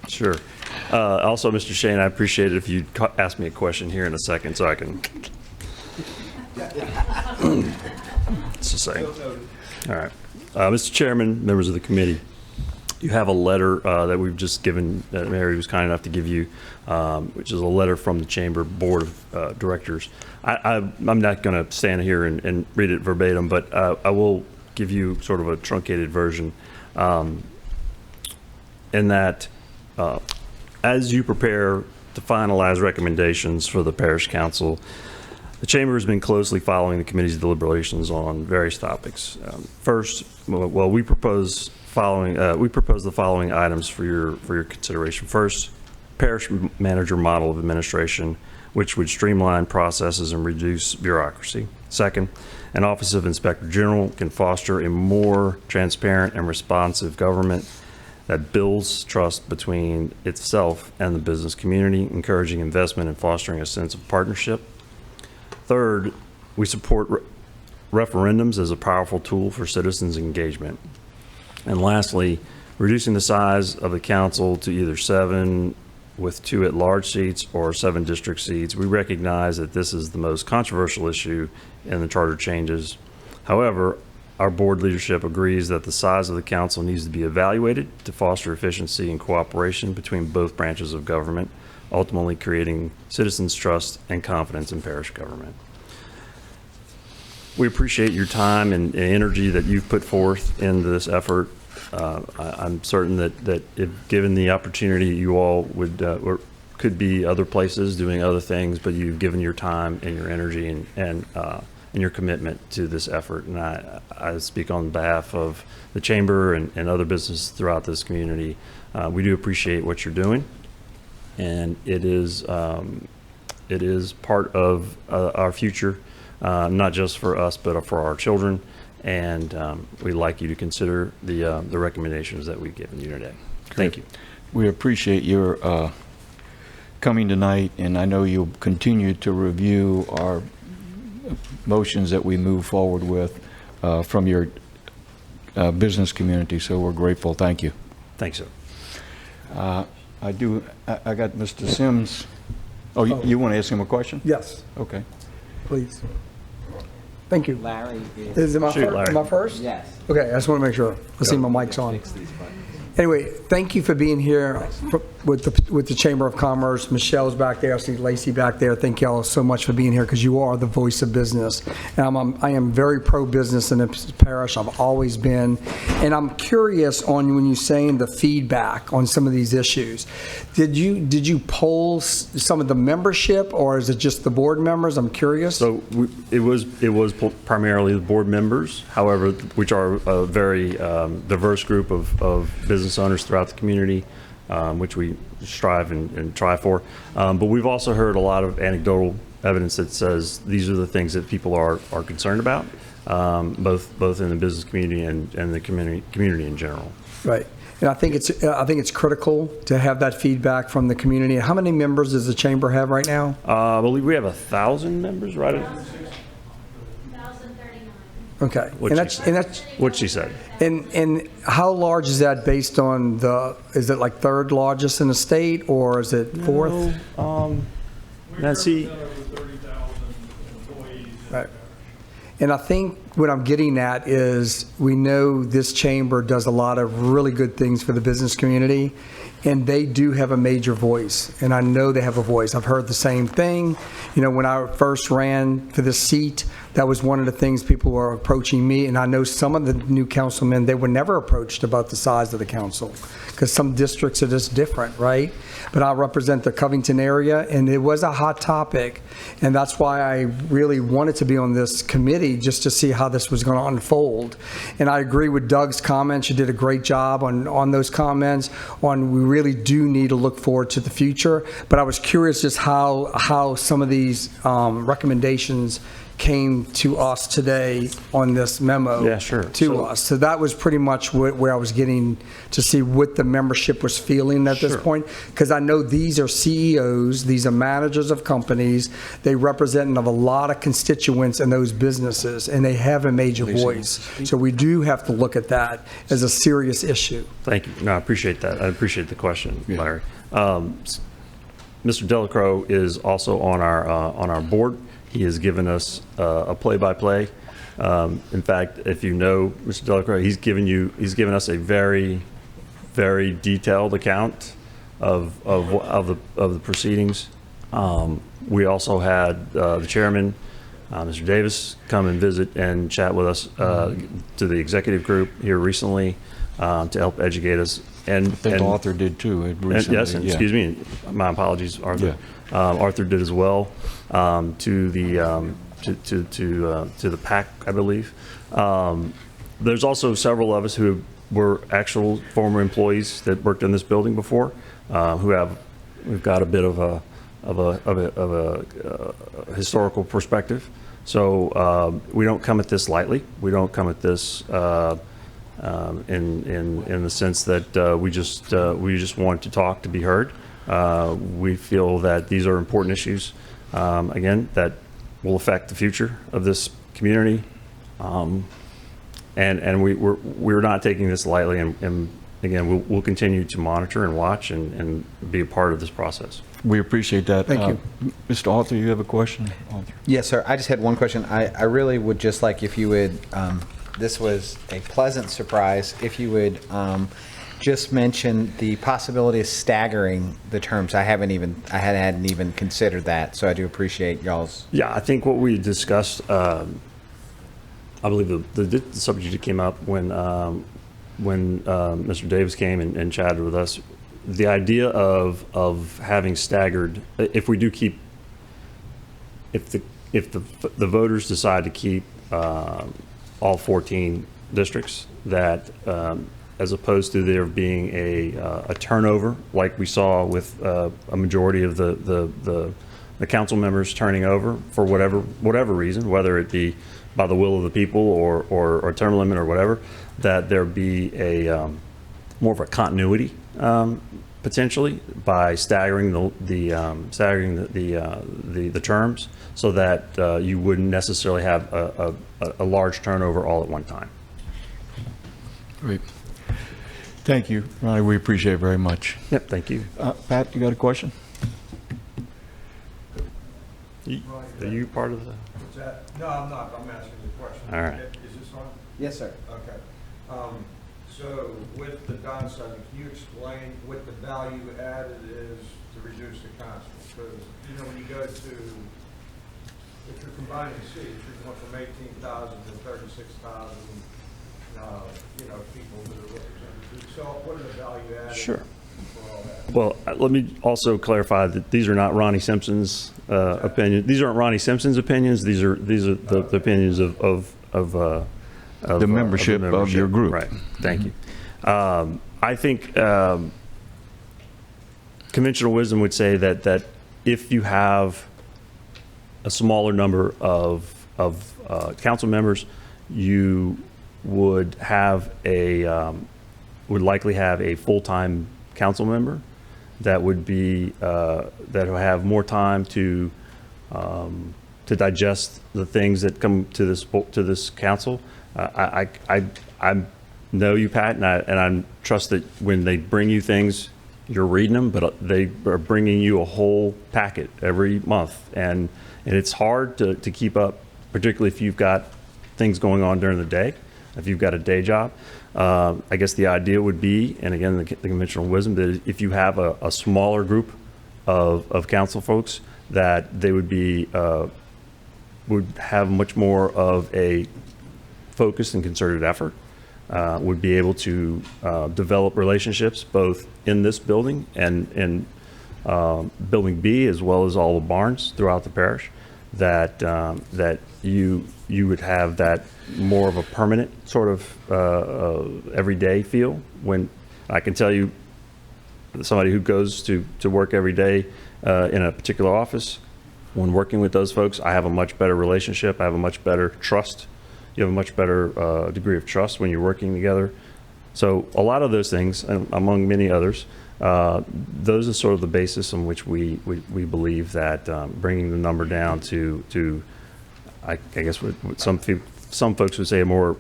sure. Also, Mr. Shane, I appreciate it if you'd ask me a question here in a second so I can... say. All right. Mr. Chairman, members of the committee, you have a letter that we've just given, that Mary was kind enough to give you, which is a letter from the Chamber Board of Directors. I'm not going to stand here and read it verbatim, but I will give you sort of a truncated version in that as you prepare to finalize recommendations for the Parish Council, the Chamber has been closely following the committee's deliberations on various topics. First, well, we propose the following items for your consideration. First, parish manager model of administration, which would streamline processes and reduce bureaucracy. Second, an Office of Inspector General can foster a more transparent and responsive government that builds trust between itself and the business community, encouraging investment and fostering a sense of partnership. Third, we support referendums as a powerful tool for citizens' engagement. And lastly, reducing the size of the council to either 7 with 2 at-large seats or 7 district seats. We recognize that this is the most controversial issue in the charter changes. However, our board leadership agrees that the size of the council needs to be evaluated to foster efficiency and cooperation between both branches of government, ultimately creating citizens' trust and confidence in parish government. We appreciate your time and energy that you've put forth into this effort. I'm certain that if given the opportunity, you all would or could be other places doing other things, but you've given your time and your energy and your commitment to this effort. And I speak on behalf of the Chamber and other businesses throughout this community. We do appreciate what you're doing, and it is part of our future, not just for us, but for our children. And we'd like you to consider the recommendations that we've given you today. Thank you. We appreciate your coming tonight, and I know you'll continue to review our motions that we move forward with from your business community, so we're grateful. Thank you. Thanks, sir. I got Mr. Sims. Oh, you want to ask him a question? Yes, Okay. please. Thank you. Larry Is it my Shoot, Larry. am I first? Yes. Okay, I just want to make sure. Let's see, my mic's on. Anyway, thank you for being here with the Chamber of Commerce. Michelle's back there. I see Lacey back there. Thank y'all so much for being here because you are the voice of business. And I am very pro-business in this parish. I've always been. And I'm curious on when you're saying the feedback on some of these issues. Did you poll some of the membership, or is it just the board members? I'm curious. So it was primarily the board members, however, which are a very diverse group of business owners throughout the community, which we strive and try for. But we've also heard a lot of anecdotal evidence that says these are the things that people are concerned about, both in the business community and the community in general. Right. And I think it's critical to have that feedback from the community. How many members does the chamber have right now? I believe we have 1,000 members, right? 1,039. Okay. That's what she said. And how large is that based on is it like third largest in the state, or is it fourth? Nancy. Right. And I think what I'm getting at is we know this chamber does a lot of really good things for the business community, and they do have a major voice, and I know they have a voice. I've heard the same thing. You know, when I first ran for this seat, that was one of the things people were approaching me, and I know some of the new councilmen, they were never approached about the size of the council, because some districts are just different, right? But I represent the Covington area, and it was a hot topic, and that's why I really wanted to be on this committee, just to see how this was going to unfold. And I agree with Doug's comments. You did a great job on those comments, on we really do need to look forward to the future. But I was curious just how some of these recommendations came to us today on this memo to us. So that was pretty much where I was getting to see what the membership was feeling at this point. Because I know these are CEOs, these are managers of companies, they represent a lot of constituents in those businesses, and they have a major voice. So we do have to look at that as a serious issue. Thank you. No, I appreciate that. I appreciate the question, Larry. Mr. Delacroix is also on our board. He has given us a play-by-play In fact, if you know Mr. Delacroix, he's given us a very, very detailed account of the proceedings. We also had the chairman, Mr. Davis, come and visit and chat with us to the executive group here recently to help educate us. And I think Arthur did too recently. Yes, excuse me, my apologies, Arthur. Arthur did as well to the PAC, I believe. There's also several of us who were actual former employees that worked in this building before, we've got a bit of a historical perspective. So we don't come at this lightly. We don't come at this in the sense that we just want to talk to be heard. We feel that these are important issues, again, that will affect the future of this community, and we're not taking this lightly. And again, we'll continue to monitor and watch and be a part of this process. We appreciate that. Thank you. Mr. Arthur, you have a question? Arthur. Yes, sir. I just had one question. I really would just like if you would, this was a pleasant surprise, if you would just mention the possibility of staggering the terms. I hadn't even considered that, so I do appreciate y'all's. Yeah, I think what we discussed, I believe the subject that came up when Mr. Davis came and chatted with us. The idea of having staggered, if we do keep, if the voters decide to keep all 14 districts, that as opposed to there being a turnover like we saw with a majority of the council members turning over for whatever reason, whether it be by the will of the people or term limit or whatever, that there be a more of a continuity potentially by staggering the terms, so that you wouldn't necessarily have a large turnover all at one time. Great. Thank you, Ronnie. We appreciate it very much. Yep. Thank you. Pat, you got a question? Are you part of the? What's that? No, I'm not. I'm asking the question. All right. Is this on? Yes, sir. Okay. So with the downside, can you explain what the value added is to reduce the constable? Because, you know, when you go to, if you're combining seats, you're going from 18,000 to 36,000, you know, people that are represented. So what are the value added? Sure. For all that? Well, let me also clarify that these are not Ronnie Simpson's opinions. These aren't Ronnie Simpson's opinions. These are the opinions of the membership of your group. Right. Thank you. I think conventional wisdom would say that if you have a smaller number of council members, you would likely have a full-time council member that would be that will have more time to digest the things that come to this council. I know you, Pat, and I trust that when they bring you things, you're reading them, but they are bringing you a whole packet every month, and it's hard to keep up, particularly if you've got things going on during the day, if you've got a day job. I guess the idea would be, and again, the conventional wisdom, that if you have a smaller group of council folks, that they would have much more of a focused and concerted effort, would be able to develop relationships both in this building and in Building B, as well as all the barns throughout the parish, that you would have that more of a permanent sort of everyday feel. When I can tell you, somebody who goes to work every day in a particular office, when working with those folks, I have a much better relationship. I have a much better trust. You have a much better degree of trust when you're working together. So a lot of those things, among many others, those are sort of the basis on which we believe that bringing the number down to I guess what some folks would say a more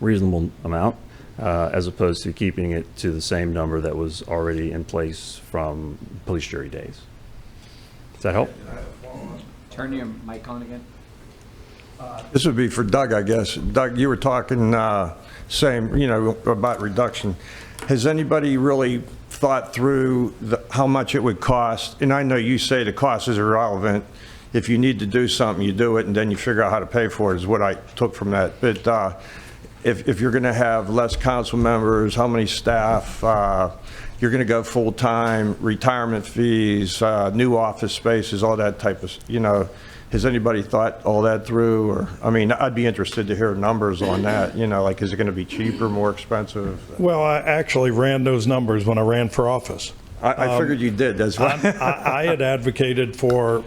reasonable amount, as opposed to keeping it to the same number that was already in place from police jury days. Does that help? Turn your mic on again. This would be for Doug, I guess. Doug, you were talking, saying, about reduction. Has anybody really thought through how much it would cost? And I know you say the cost is irrelevant. If you need to do something, you do it, and then you figure out how to pay for it, is what I took from that. But if you're going to have less council members, how many staff, you're going to go full-time, retirement fees, new office spaces, all that type of, has anybody thought all that through? Or, I mean, I'd be interested to hear numbers on that, like, is it going to be cheaper, more expensive? Well, I actually ran those numbers when I ran for office. I figured you did, that's why. I had advocated for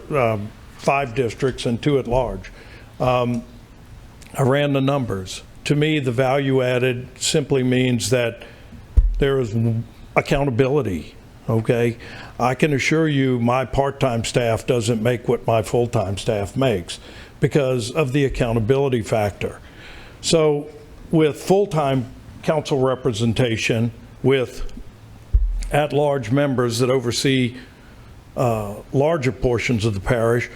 5 districts and 2 at large. I ran the numbers. To me, the value added simply means that there is accountability, okay? I can assure you my part-time staff doesn't make what my full-time staff makes because of the accountability factor. So with full-time council representation, with at-large members that oversee larger portions of the parish,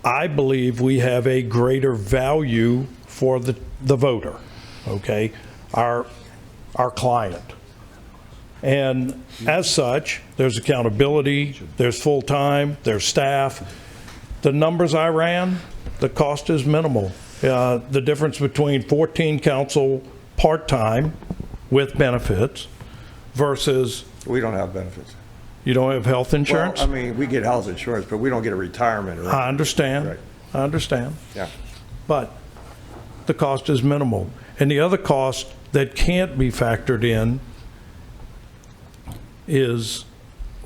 I believe we have a greater value for the voter, okay, our client. And as such, there's accountability, there's full-time, there's staff. The numbers I ran, the cost is minimal. The difference between 14 council part-time with benefits versus... We don't have benefits. You don't have health insurance? Well, I mean, we get health insurance, but we don't get a retirement. Or I understand. Right. I understand. Yeah. But the cost is minimal. And the other cost that can't be factored in is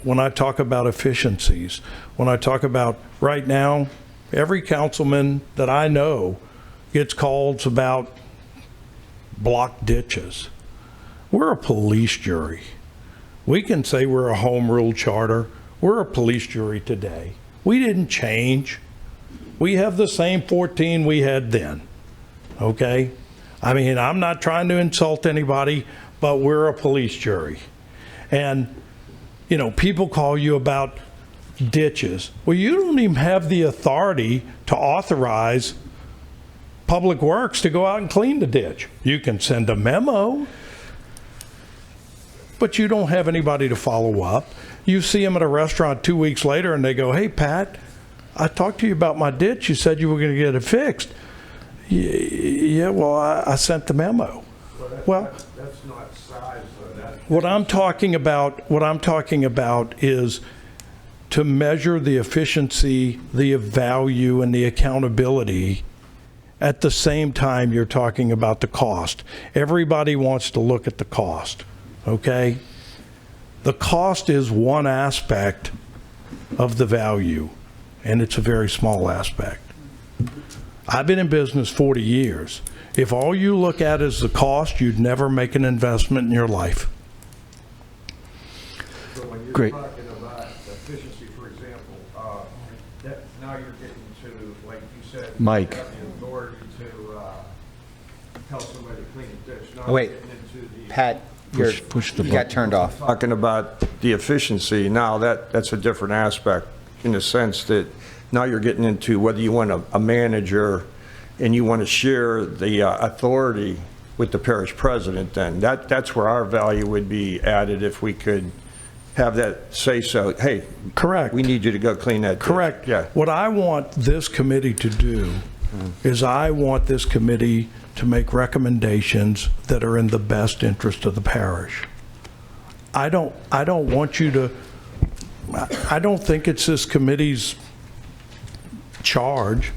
when I talk about efficiencies, when I talk about right now, every councilman that I know gets calls about blocked ditches. We're a police jury. We can say we're a home rule charter. We're a police jury today. We didn't change. We have the same 14 we had then, okay? I mean, I'm not trying to insult anybody, but we're a police jury. And, people call you about ditches. Well, you don't even have the authority to authorize Public Works to go out and clean the ditch. You can send a memo, but you don't have anybody to follow up. You see them at a restaurant 2 weeks later and they go, "Hey, Pat, I talked to you about my ditch. You said you were going to get it fixed." Yeah, well, I sent the memo. Well, that's not size, though. what I'm talking about is to measure the efficiency, the value, and the accountability at the same time you're talking about the cost. Everybody wants to look at the cost, okay? The cost is one aspect of the value, and it's a very small aspect. I've been in business 40 years. If all you look at is the cost, you'd never make an investment in your life. So when you're Great. talking about efficiency, for example, now you're getting to, like you said, Mike. you have the authority to tell somebody to clean a ditch. Now Wait, you're getting into the- Pat, Push the you got button. turned off. Talking about the efficiency, now that's a different aspect in the sense that now you're getting into whether you want a manager and you want to share the authority with the parish president, then that's where our value would be added if we could have that say so, hey, Correct. we need you to go clean that ditch. Correct. Yeah. What I want this committee to do is I want this committee to make recommendations that are in the best interest of the parish. I don't want you to, I don't think it's this committee's charge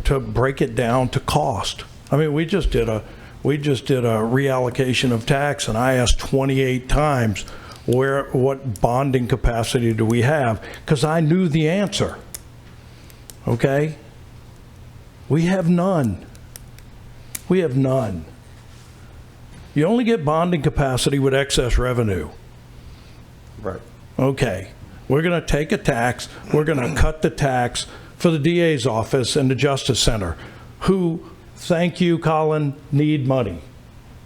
to break it down to cost. I mean, we just did a reallocation of tax, and I asked 28 times what bonding capacity do we have, because I knew the answer. Okay? We have none. We have none. You only get bonding capacity with excess revenue. Right. Okay, we're going to take a tax, we're going to cut the tax for the DA's office and the Justice Center, who, thank you, Colin, need money.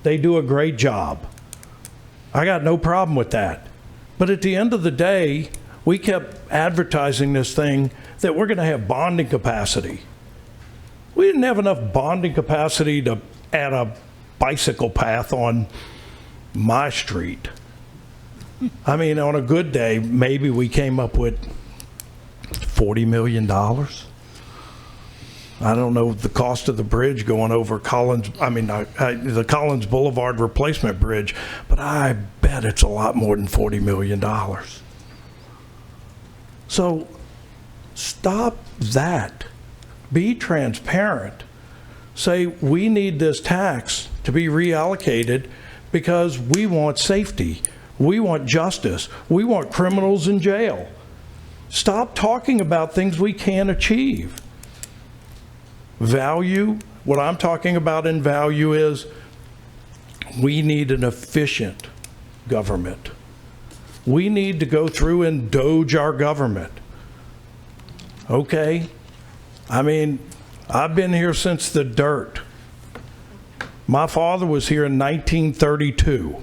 They do a great job. I got no problem with that. But at the end of the day, we kept advertising this thing that we're going to have bonding capacity. We didn't have enough bonding capacity to add a bicycle path on my street. I mean, on a good day, maybe we came up with $40 million. I don't know the cost of the bridge going over the Collins Boulevard replacement bridge, but I bet it's a lot more than $40 million. So stop that. Be transparent. Say, we need this tax to be reallocated because we want safety. We want justice. We want criminals in jail. Stop talking about things we can't achieve. Value, what I'm talking about in value is we need an efficient government. We need to go through and doge our government. Okay? I mean, I've been here since the dirt. My father was here in 1932.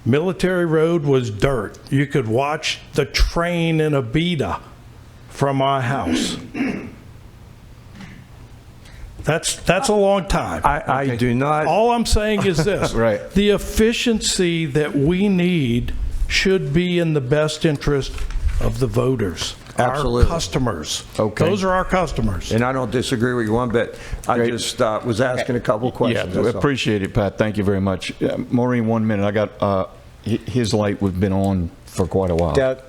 Military Road was dirt. You could watch the train in Abita from my house. That's a long time. I do not. All I'm saying is this. Right. The efficiency that we need should be in the best interest of the voters. Absolutely. Our customers. Okay. Those are our customers. And I don't disagree with you one bit. I just was asking a couple questions. Yeah, that's all. appreciate it, Pat. Thank you very much. Maureen, 1 minute. I got his light has been on for quite a while. Doug,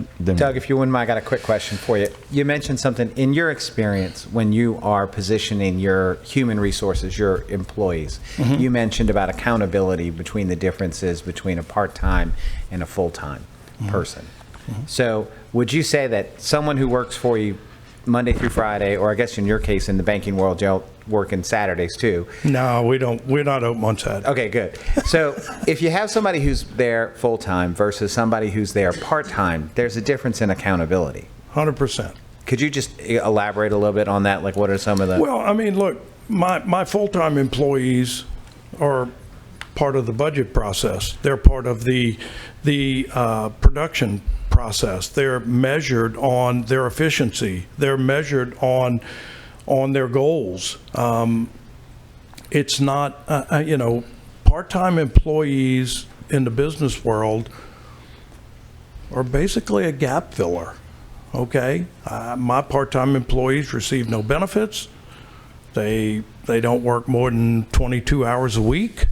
if you wouldn't mind, I got a quick question for you. You mentioned something in your experience when you are positioning your human resources, your employees. You mentioned about accountability between the differences between a part-time and a full-time person. So would you say that someone who works for you Monday through Friday, or I guess in your case in the banking world, you'll work in Saturdays too? No, we don't. We're not open on Saturday. Okay, good. So if you have somebody who's there full-time versus somebody who's there part-time, there's a difference in accountability. 100%. Could you just elaborate a little bit on that? Like, what are some of the... Well, I mean, look, my full-time employees are part of the budget process. They're part of the production process. They're measured on their efficiency. They're measured on their goals. It's not, part-time employees in the business world are basically a gap filler. Okay, my part-time employees receive no benefits. They don't work more than 22 hours a week.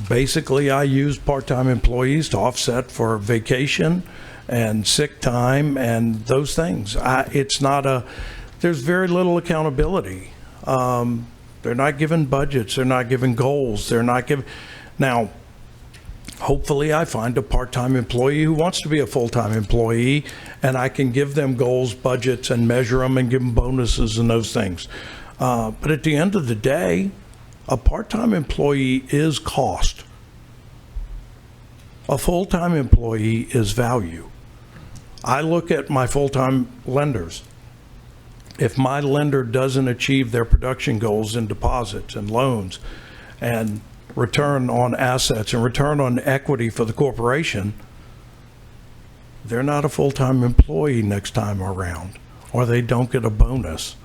Basically, I use part-time employees to offset for vacation and sick time and those things. There's very little accountability. They're not given budgets. They're not given goals. They're not given. Now, hopefully I find a part-time employee who wants to be a full-time employee, and I can give them goals, budgets, and measure them and give them bonuses and those things. But at the end of the day, a part-time employee is cost. A full-time employee is value. I look at my full-time lenders. If my lender doesn't achieve their production goals in deposits and loans and return on assets and return on equity for the corporation, they're not a full-time employee next time around, or they don't get a bonus,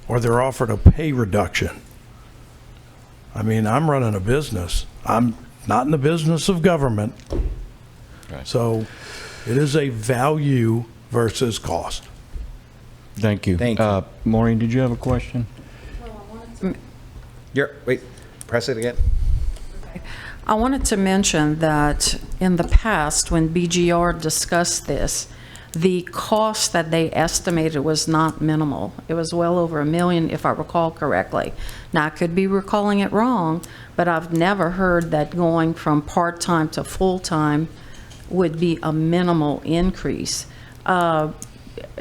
or they're offered a pay reduction. I mean, I'm running a business. I'm not in the business of government. Right. So it is a value versus cost. Thank you. Thank you. Maureen, did you have a question? Wait, press it again. I wanted to mention that in the past, when BGR discussed this, the cost that they estimated was not minimal. It was well over $1 million, if I recall correctly. Now, I could be recalling it wrong, but I've never heard that going from part-time to full-time would be a minimal increase.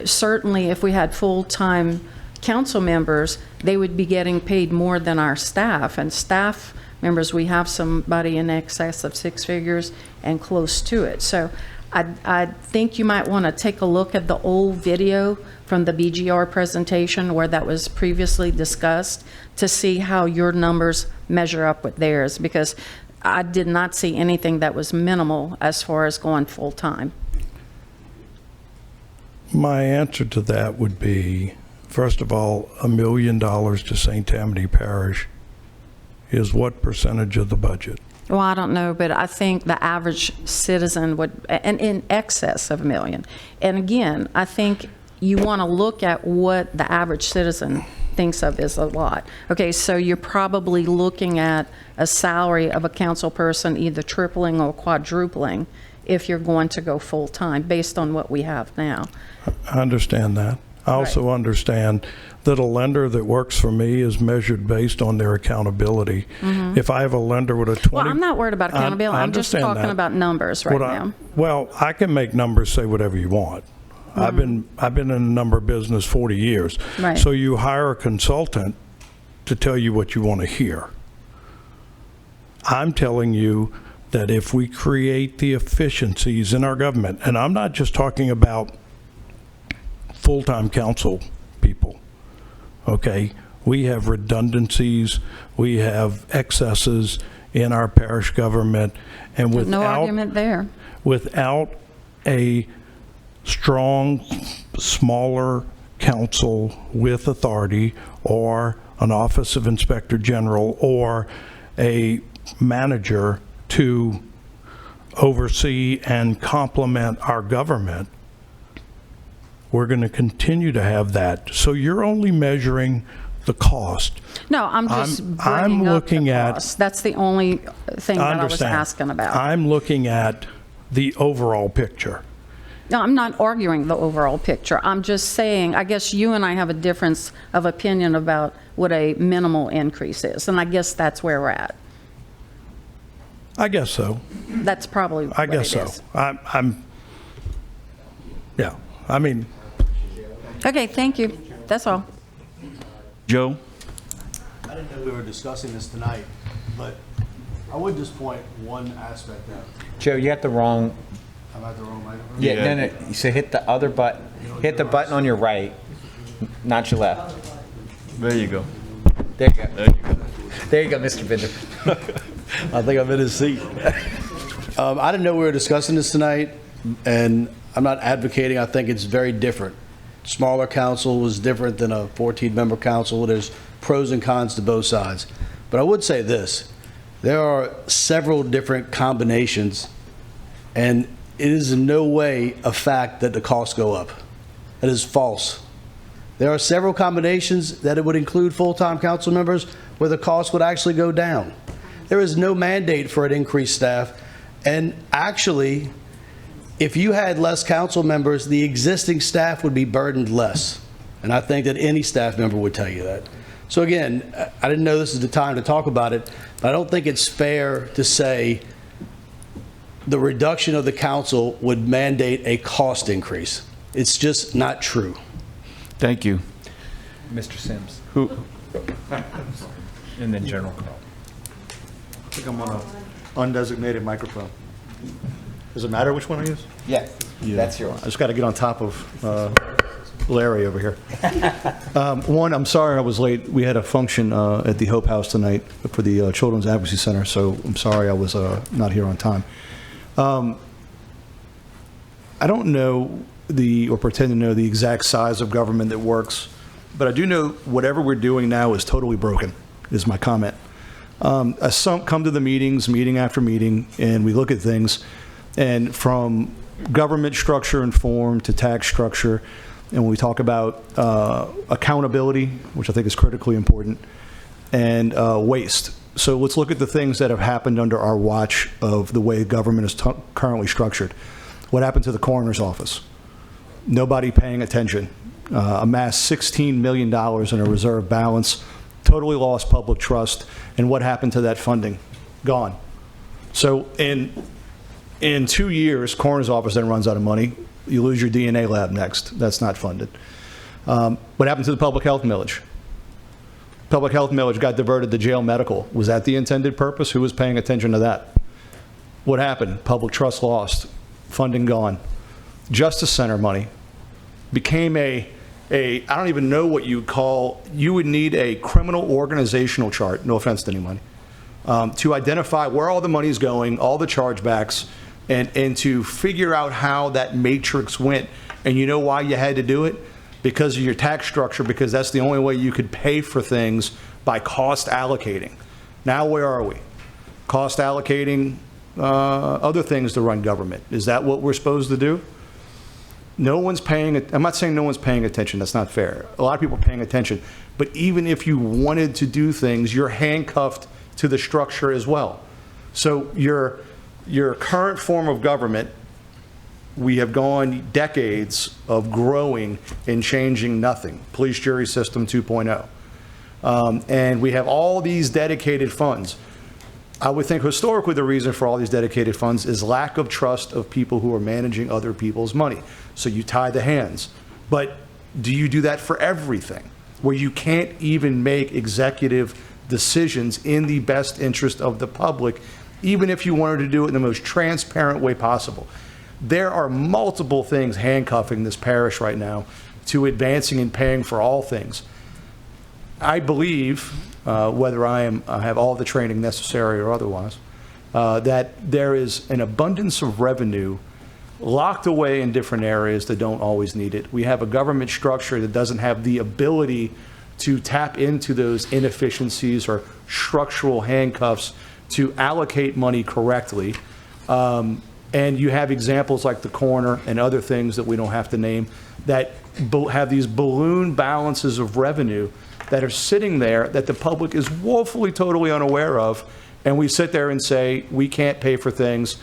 Certainly, if we had full-time council members, they would be getting paid more than our staff. And staff members, we have somebody in excess of 6 figures and close to it. So I think you might want to take a look at the old video from the BGR presentation where that was previously discussed to see how your numbers measure up with theirs, because I did not see anything that was minimal as far as going full-time. My answer to that would be First of all, $1 million to St. Tammany Parish is what percentage of the budget? Well, I don't know, but I think the average citizen would, and in excess of $1 million. And again, I think you want to look at what the average citizen thinks of as a lot. Okay, so you're probably looking at a salary of a council person either tripling or quadrupling if you're going to go full-time, based on what we have now. I understand that. I also understand that a lender that works for me is measured based on their accountability. Mhm. If I have a lender with a 20... Well, I'm not worried about accountability. I'm just understand talking that. about numbers right now. Well, I can make numbers say whatever you want. I've been in a number business 40 years. Right. So you hire a consultant to tell you what you want to hear. I'm telling you that if we create the efficiencies in our government, and I'm not just talking about full-time council people, okay? We have redundancies, we have excesses in our parish government, and No argument there. without a strong, smaller council with authority, or an office of inspector general, or a manager to oversee and complement our government, we're going to continue to have that. So you're only measuring the cost. No, I'm just I'm bringing up looking the at- cost. That's the only thing that I was Understand. asking about. I'm looking at the overall picture. No, I'm not arguing the overall picture. I'm just saying, I guess you and I have a difference of opinion about what a minimal increase is, and I guess that's where we're at. I guess so. That's probably what I guess it so. is. Yeah. I mean, Okay, thank you. That's all. Joe? I didn't know we were discussing this tonight, but I would just point one aspect out. Joe, you got the wrong. I'm at the wrong microphone? Yeah, no. So hit the other button. Hit the button on your right, not your left. There you go. There you go. There you go, Mr. Bender. I think I'm in his seat. I didn't know we were discussing this tonight, and I'm not advocating. I think it's very different. Smaller council is different than a 14-member council. There's pros and cons to both sides. But I would say this. There are several different combinations, and it is in no way a fact that the costs go up. That is false. There are several combinations that it would include full-time council members where the cost would actually go down. There is no mandate for an increased staff, and actually, if you had less council members, the existing staff would be burdened less. And I think that any staff member would tell you that. So again, I didn't know this is the time to talk about it, but I don't think it's fair to say the reduction of the council would mandate a cost increase. It's just not true. Thank you. Mr. Sims. Who? And then General Carl. I think I'm on an undesignated microphone. Does it matter which one I use? Yeah, that's yours. I just got to get on top of Larry over here. One, I'm sorry I was late. We had a function at the Hope House tonight for the Children's Advocacy Center, so I'm sorry I was not here on time. I don't know or pretend to know the exact size of government that works, but I do know whatever we're doing now is totally broken, is my comment. Some come to the meetings, meeting after meeting, and we look at things, and from government structure and form to tax structure, and when we talk about accountability, which I think is critically important, and waste. So let's look at the things that have happened under our watch of the way government is currently structured. What happened to the coroner's office? Nobody paying attention. Amassed $16 million in a reserve balance, totally lost public trust, and what happened to that funding? Gone. So in 2 years, coroner's office then runs out of money. You lose your DNA lab next. That's not funded. What happened to the public health millage? Public health millage got diverted to jail medical. Was that the intended purpose? Who was paying attention to that? What happened? Public trust lost. Funding gone. Justice Center money became I don't even know what you would call, you would need a criminal organizational chart, no offense to anyone, to identify where all the money is going, all the chargebacks, and to figure out how that matrix went. And you know why you had to do it? because of your tax structure, because that's the only way you could pay for things by cost allocating. Now where are we? Cost allocating other things to run government. Is that what we're supposed to do? No one's paying, I'm not saying no one's paying attention, that's not fair. A lot of people are paying attention, but even if you wanted to do things, you're handcuffed to the structure as well. So your current form of government, we have gone decades of growing and changing nothing. Police jury system 2.0. And we have all these dedicated funds. I would think historically the reason for all these dedicated funds is lack of trust of people who are managing other people's money. So you tie the hands. But do you do that for everything? Where you can't even make executive decisions in the best interest of the public, even if you wanted to do it in the most transparent way possible. There are multiple things handcuffing this parish right now to advancing and paying for all things. I believe, whether I have all the training necessary or otherwise, that there is an abundance of revenue locked away in different areas that don't always need it. We have a government structure that doesn't have the ability to tap into those inefficiencies or structural handcuffs to allocate money correctly. And you have examples like the coroner and other things that we don't have to name that have these balloon balances of revenue that are sitting there that the public is woefully totally unaware of, and we sit there and say, we can't pay for things,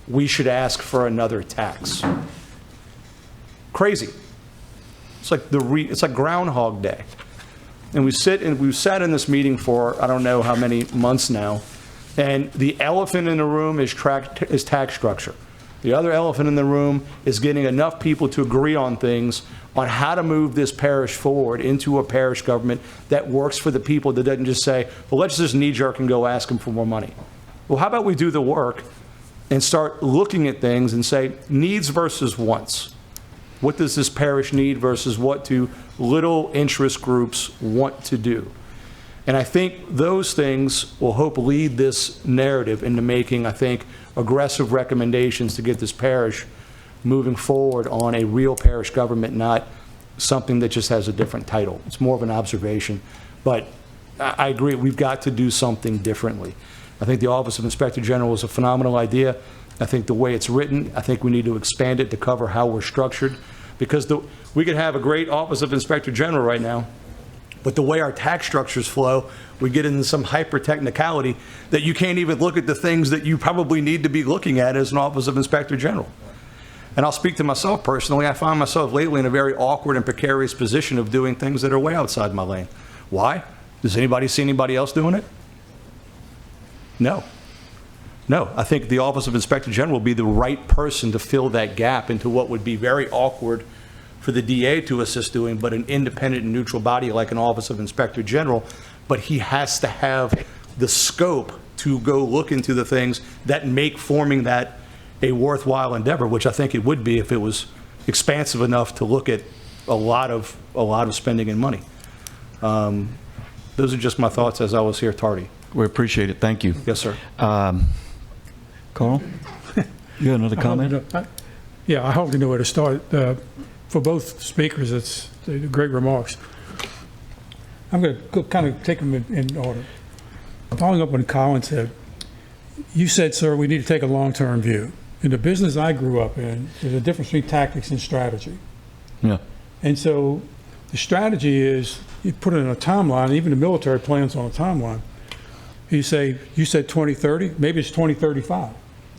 we should ask for another tax. Crazy. It's like it's like Groundhog Day. And we've sat in this meeting for I don't know how many months now, and the elephant in the room is tax structure. The other elephant in the room is getting enough people to agree on things on how to move this parish forward into a parish government that works for the people, that doesn't just say, well, let's just knee-jerk and go ask them for more money. Well, how about we do the work and start looking at things and say, needs versus wants. What does this parish need versus what do little interest groups want to do? And I think those things will hope lead this narrative into making, I think, aggressive recommendations to get this parish moving forward on a real parish government, not something that just has a different title. It's more of an observation. But I agree, we've got to do something differently. I think the Office of Inspector General is a phenomenal idea. I think the way it's written, I think we need to expand it to cover how we're structured. Because we could have a great Office of Inspector General right now, but the way our tax structures flow, we get into some hyper-technicality that you can't even look at the things that you probably need to be looking at as an Office of Inspector General. And I'll speak to myself personally. I find myself lately in a very awkward and precarious position of doing things that are way outside my lane. Why? Does anybody see anybody else doing it? No. No, I think the Office of Inspector General will be the right person to fill that gap into what would be very awkward for the DA to assist doing, but an independent and neutral body like an Office of Inspector General. But he has to have the scope to go look into the things that make forming that a worthwhile endeavor, which I think it would be if it was expansive enough to look at a lot of spending and money. Those are just my thoughts as I was here tardy. We appreciate it. Thank you. Yes, sir. Carl, you have another comment? Yeah, I hardly know where to start. For both speakers, it's great remarks. I'm going to kind of take them in order. Following up on Colin said, you said, sir, we need to take a long-term view. In the business I grew up in, there's a difference between tactics and strategy. Yeah. And so the strategy is you put it in a timeline, even the military plans on a timeline. You said 2030, maybe it's 2035,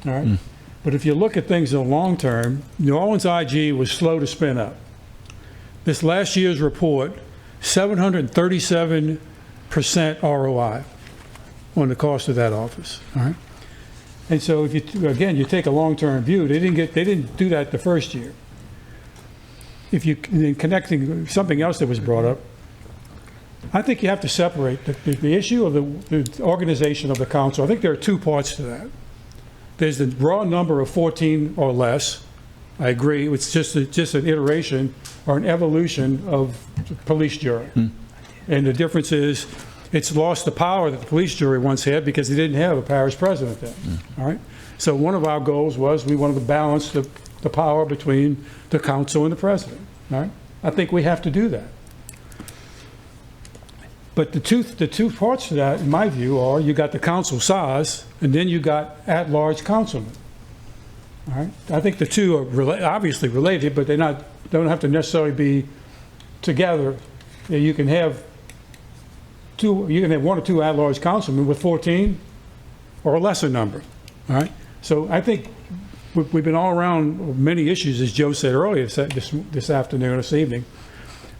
all right? But if you look at things in the long term, New Orleans IG was slow to spin up. This last year's report, 737% ROI on the cost of that office, all right? And so if you take a long-term view, they didn't do that the first year. If you connecting something else that was brought up, I think you have to separate the issue of the organization of the council. I think there are two parts to that. There's the raw number of 14 or less. I agree. It's just an iteration or an evolution of the police jury. And the difference is it's lost the power that the police jury once had because they didn't have a parish president then. All right. So one of our goals was we wanted to balance the power between the council and the president. All right. I think we have to do that. But the two parts to that, in my view, are you got the council size, and then you got at-large councilmen. All right? I think the two are obviously related, but don't have to necessarily be together. You can have one or two at-large councilmen with 14 or a lesser number. All right? So I think we've been all around many issues, as Joe said earlier this afternoon, this evening.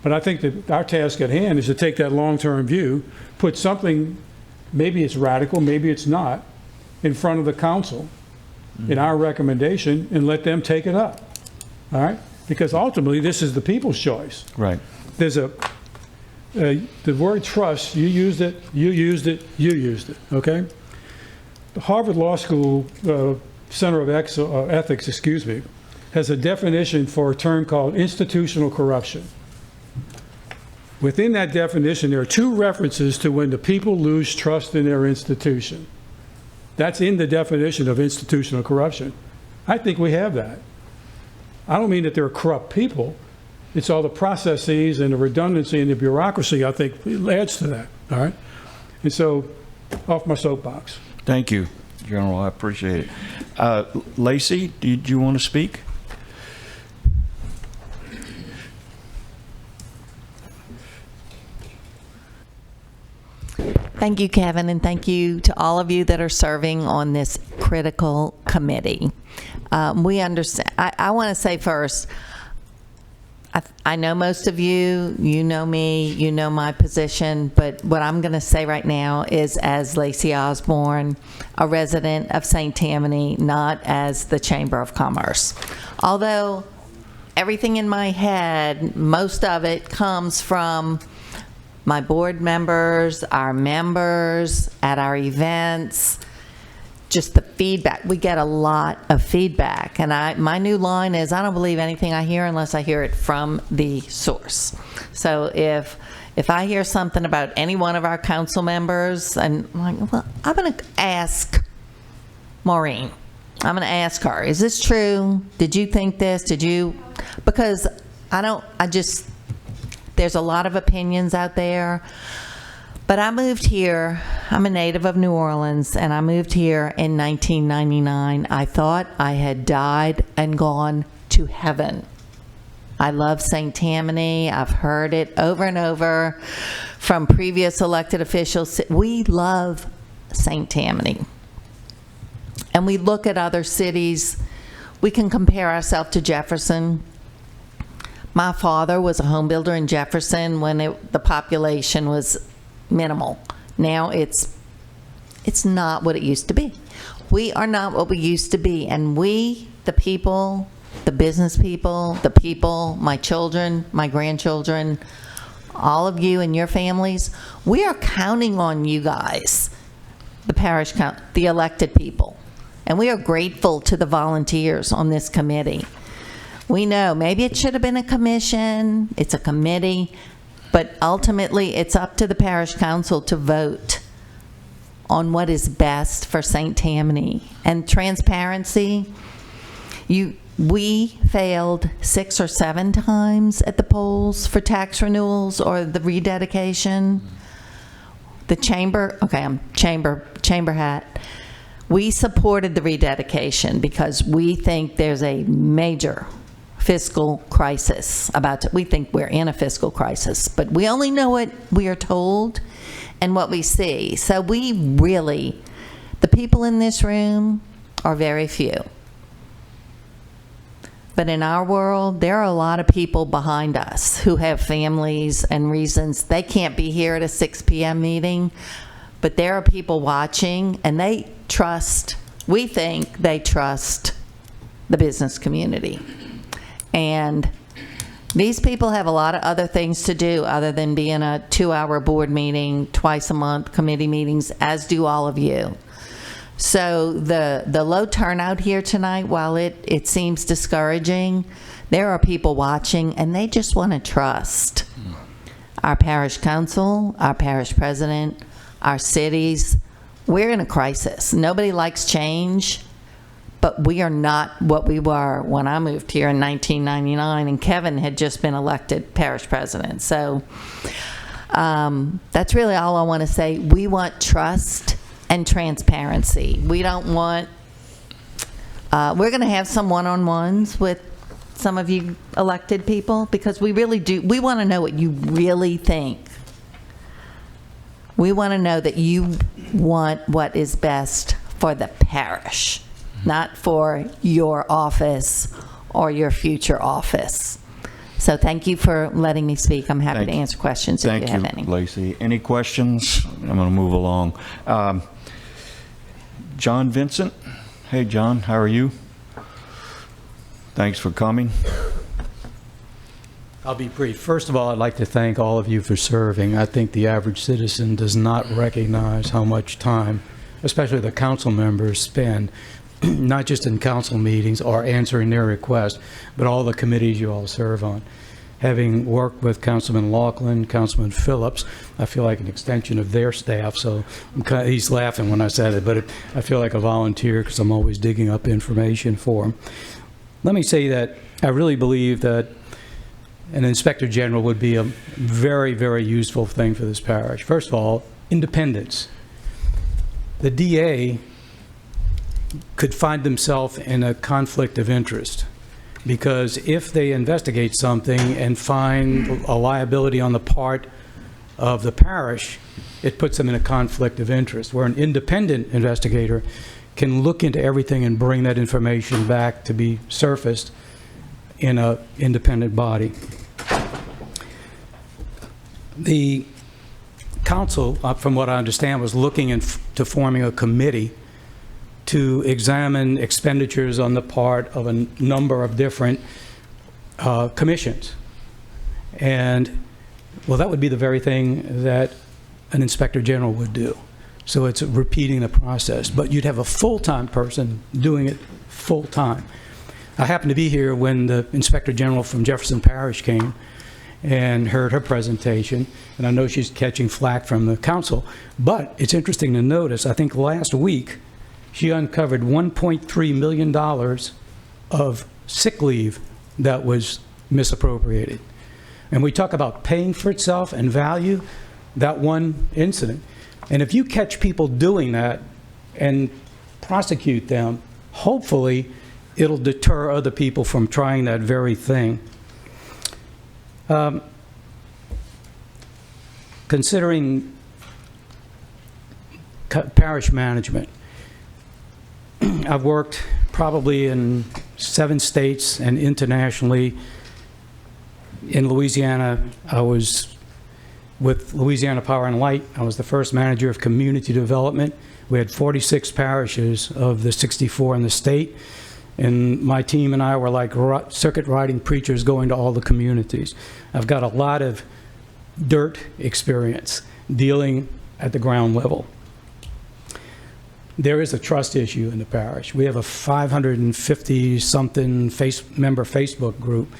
But I think that our task at hand is to take that long-term view, put something, maybe it's radical, maybe it's not, in front of the council in our recommendation, and let them take it up. All right? Because ultimately, this is the people's choice. Right. There's the word trust, you used it, okay? The Harvard Law School Center of Ethics, has a definition for a term called institutional corruption. Within that definition, there are two references to when the people lose trust in their institution. That's in the definition of institutional corruption. I think we have that. I don't mean that they're corrupt people. It's all the processes and the redundancy and the bureaucracy, I think, adds to that, all right? And so, off my soapbox. Thank you, General. I appreciate it. Lacey, do you want to speak? Thank you, Kevin, and thank you to all of you that are serving on this critical committee. We understand. I want to say first, I know most of you, you know me, you know my position, but what I'm going to say right now is as Lacey Osborne, a resident of St. Tammany, not as the Chamber of Commerce. Although everything in my head, most of it comes from my board members, our members, at our events, just the feedback. We get a lot of feedback. And my new line is, I don't believe anything I hear unless I hear it from the source. So if I hear something about any one of our council members, and I'm like, well, I'm going to ask Maureen. I'm going to ask her, is this true? Did you think this? Did you? Because there's a lot of opinions out there. But I moved here, I'm a native of New Orleans, and I moved here in 1999. I thought I had died and gone to heaven. I love St. Tammany. I've heard it over and over from previous elected officials. We love St. Tammany. And we look at other cities. We can compare ourselves to Jefferson. My father was a home builder in Jefferson when the population was minimal. Now it's not what it used to be. We are not what we used to be, and we, the people, the business people, my children, my grandchildren, all of you and your families, we are counting on you guys, the parish the elected people, and we are grateful to the volunteers on this committee. We know maybe it should have been a commission, it's a committee, but ultimately it's up to the parish council to vote on what is best for St. Tammany. And transparency, we failed 6 or 7 times at the polls for tax renewals or the rededication. The chamber, okay, I'm chamber hat. We supported the rededication because we think there's a major fiscal crisis we think we're in a fiscal crisis, but we only know what we are told and what we see. So the people in this room are very few. But in our world, there are a lot of people behind us who have families and reasons they can't be here at a 6 p.m. meeting, but there are people watching, and we think they trust the business community. And these people have a lot of other things to do other than be in a 2-hour board meeting twice a month, committee meetings, as do all of you. So the low turnout here tonight, while it seems discouraging, there are people watching, and they just want to trust our parish council, our parish president, our cities. We're in a crisis. Nobody likes change, but we are not what we were when I moved here in 1999, and Kevin had just been elected parish president. So that's really all I want to say. We want trust and transparency. We don't want, we're going to have some one-on-ones with some of you elected people, because we really do, we want to know what you really think. We want to know that you want what is best for the parish, not for your office or your future office. So thank you for letting me speak. I'm happy to answer questions if you have any. Thank you, Lacey. Any questions? I'm going to move along. John Vincent. Hey, John, how are you? Thanks for coming. I'll be brief. First of all, I'd like to thank all of you for serving. I think the average citizen does not recognize how much time, especially the council members, spend not just in council meetings or answering their requests, but all the committees you all serve on. Having worked with Councilman Laughlin, Councilman Phillips, I feel like an extension of their staff, so he's laughing when I said it, but I feel like a volunteer because I'm always digging up information for him. Let me say that I really believe that an inspector general would be a very, very useful thing for this parish. First of all, independence. The DA could find themselves in a conflict of interest, because if they investigate something and find a liability on the part of the parish, it puts them in a conflict of interest, where an independent investigator can look into everything and bring that information back to be surfaced in an independent body. The council, from what I understand, was looking into forming a committee to examine expenditures on the part of a number of different commissions. And, well, that would be the very thing that an inspector general would do. So it's repeating the process. But you'd have a full-time person doing it full-time. I happened to be here when the inspector general from Jefferson Parish came and heard her presentation, and I know she's catching flack from the council, but it's interesting to notice, I think last week, she uncovered $1.3 million of sick leave that was misappropriated. And we talk about paying for itself and value, that one incident. And if you catch people doing that and prosecute them, hopefully it'll deter other people from trying that very thing. Considering parish management, I've worked probably in 7 states and internationally. In Louisiana, I was with Louisiana Power and Light. I was the first manager of community development. We had 46 parishes of the 64 in the state. And my team and I were like circuit riding preachers going to all the communities. I've got a lot of dirt experience dealing at the ground level. There is a trust issue in the parish. We have a 550-something member Facebook group.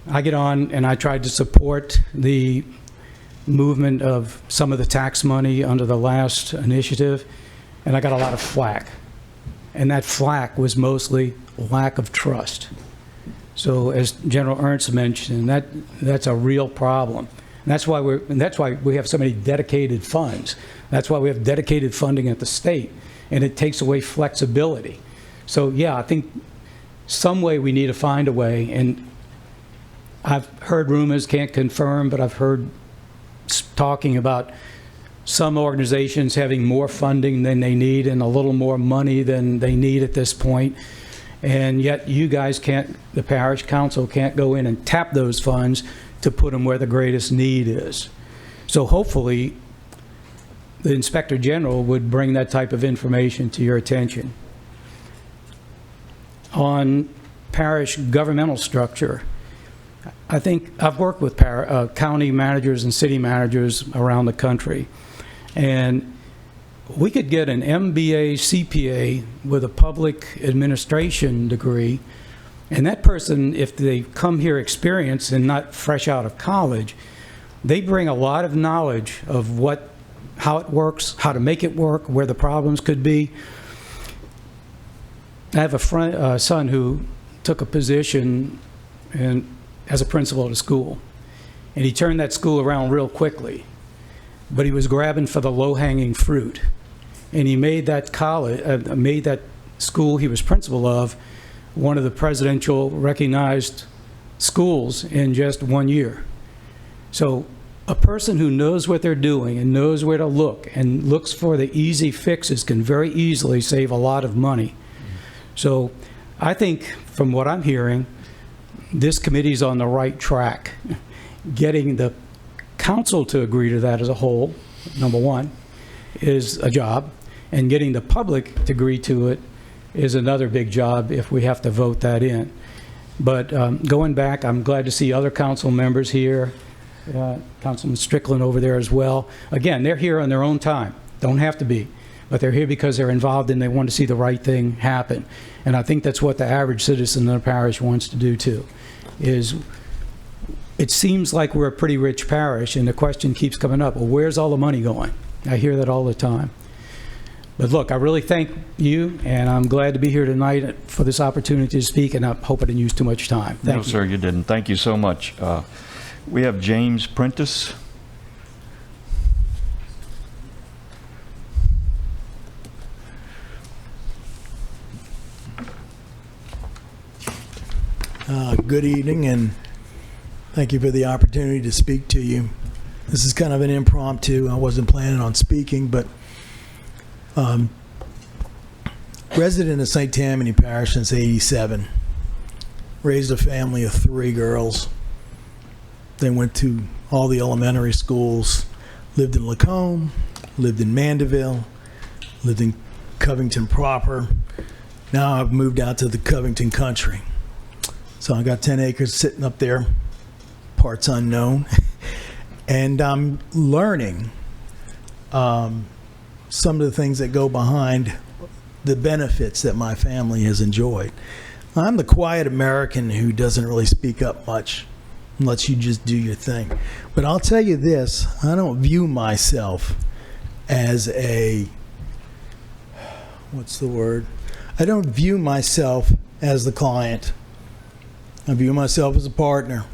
I get on and I tried to support the movement of some of the tax money under the last initiative, and I got a lot of flack. And that flack was mostly lack of trust. So as General Ernst mentioned, that's a real problem. And that's why we have so many dedicated funds. That's why we have dedicated funding at the state, and it takes away flexibility. So yeah, I think some way we need to find a way, and I've heard rumors, can't confirm, but I've heard talking about some organizations having more funding than they need and a little more money than they need at this point. And yet you guys can't, the parish council can't go in and tap those funds to put them where the greatest need is. So hopefully the Inspector General would bring that type of information to your attention. On parish governmental structure, I think I've worked with county managers and city managers around the country, and we could get an MBA CPA with a public administration degree, and that person, if they come here experienced and not fresh out of college, they bring a lot of knowledge of how it works, how to make it work, where the problems could be. I have a son who took a position as a principal at a school, and he turned that school around real quickly, but he was grabbing for the low-hanging fruit, and he made that made that school he was principal of one of the presidential recognized schools in just 1 year. So a person who knows what they're doing and knows where to look and looks for the easy fixes can very easily save a lot of money. So I think, from what I'm hearing, this committee's on the right track. Getting the council to agree to that as a whole, number one, is a job, and getting the public to agree to it is another big job if we have to vote that in. But going back, I'm glad to see other council members here, Councilman Strickland over there as well. Again, they're here on their own time, don't have to be, but they're here because they're involved and they want to see the right thing happen. And I think that's what the average citizen in the parish wants to do too, is it seems like we're a pretty rich parish, and the question keeps coming up, well, where's all the money going? I hear that all the time. But look, I really thank you, and I'm glad to be here tonight for this opportunity to speak, and I hope I didn't use too much time. Thank you. No, sir, you didn't. Thank you so much. We have James Prentice. Good evening, and thank you for the opportunity to speak to you. This is kind of an impromptu. I wasn't planning on speaking, but resident of St. Tammany Parish since '87. Raised a family of 3 girls. They went to all the elementary schools. Lived in Lacombe, lived in Mandeville, lived in Covington proper. Now I've moved out to the Covington country. So I got 10 acres sitting up there, parts unknown. And I'm learning some of the things that go behind the benefits that my family has enjoyed. I'm the quiet American who doesn't really speak up much and lets you just do your thing. But I'll tell you this, I don't view myself as a, what's the word? I don't view myself as the client. I view myself as a partner.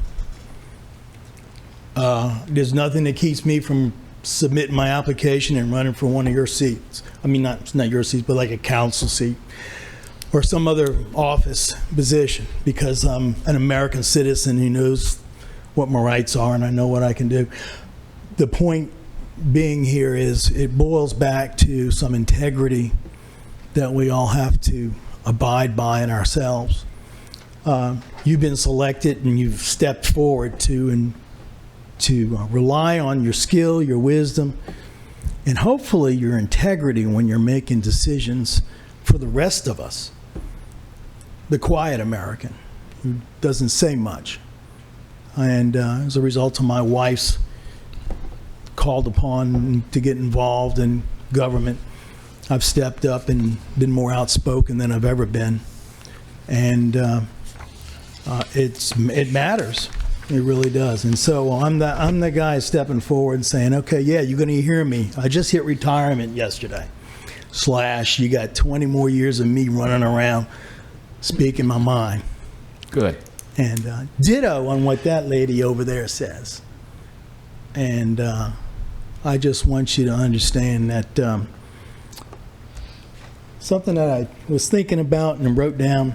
There's nothing that keeps me from submitting my application and running for one of your seats. I mean, not your seats, but like a council seat or some other office position, because I'm an American citizen who knows what my rights are and I know what I can do. The point being here is it boils back to some integrity that we all have to abide by in ourselves. You've been selected and you've stepped forward to rely on your skill, your wisdom, and hopefully your integrity when you're making decisions for the rest of us. The quiet American who doesn't say much. And as a result of my wife's called upon to get involved in government, I've stepped up and been more outspoken than I've ever been. And it matters. It really does. And so I'm the guy stepping forward and saying, okay, yeah, you're going to hear me. I just hit retirement yesterday. / you got 20 more years of me running around speaking my mind. Good. And ditto on what that lady over there says. And I just want you to understand that something that I was thinking about and wrote down,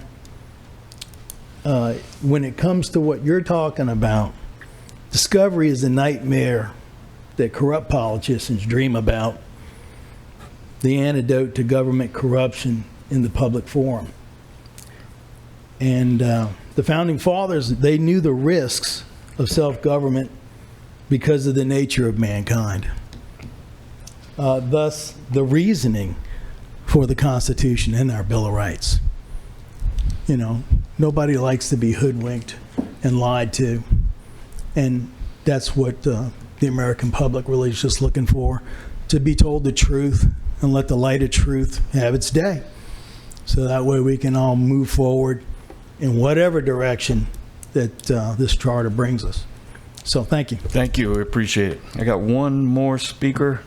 when it comes to what you're talking about, discovery is a nightmare that corrupt politicians dream about, the antidote to government corruption in the public forum. And the Founding Fathers, they knew the risks of self-government because of the nature of mankind. Thus, the reasoning for the Constitution and our Bill of Rights. You know, nobody likes to be hoodwinked and lied to. And that's what the American public really is just looking for, to be told the truth and let the light of truth have its day. So that way we can all move forward in whatever direction that this charter brings us. So thank you. Thank you. We appreciate it. I got one more speaker.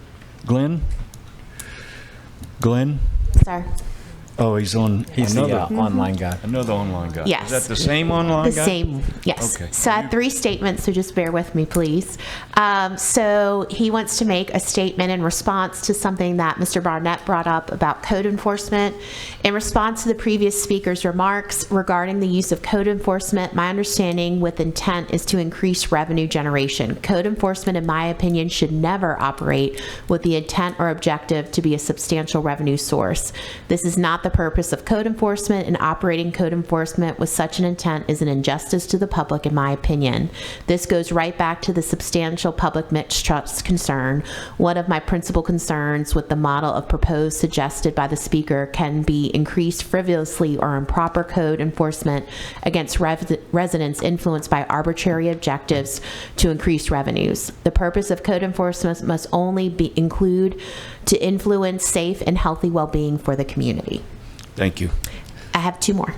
Glenn? Glenn? Sir. Oh, he's on. He's the another- online guy. Another online guy. Yes. Is that the same online The guy? same, yes. Okay. So I had 3 statements, so just bear with me, please. So he wants to make a statement in response to something that Mr. Barnett brought up about code enforcement. In response to the previous speaker's remarks regarding the use of code enforcement, my understanding with intent is to increase revenue generation. Code enforcement, in my opinion, should never operate with the intent or objective to be a substantial revenue source. This is not the purpose of code enforcement, and operating code enforcement with such an intent is an injustice to the public, in my opinion. This goes right back to the substantial public mistrust concern. One of my principal concerns with the model of proposed suggested by the speaker can be increased frivolously or improper code enforcement against residents influenced by arbitrary objectives to increase revenues. The purpose of code enforcement must only include to influence safe and healthy well-being for the community. Thank you. I have 2 more.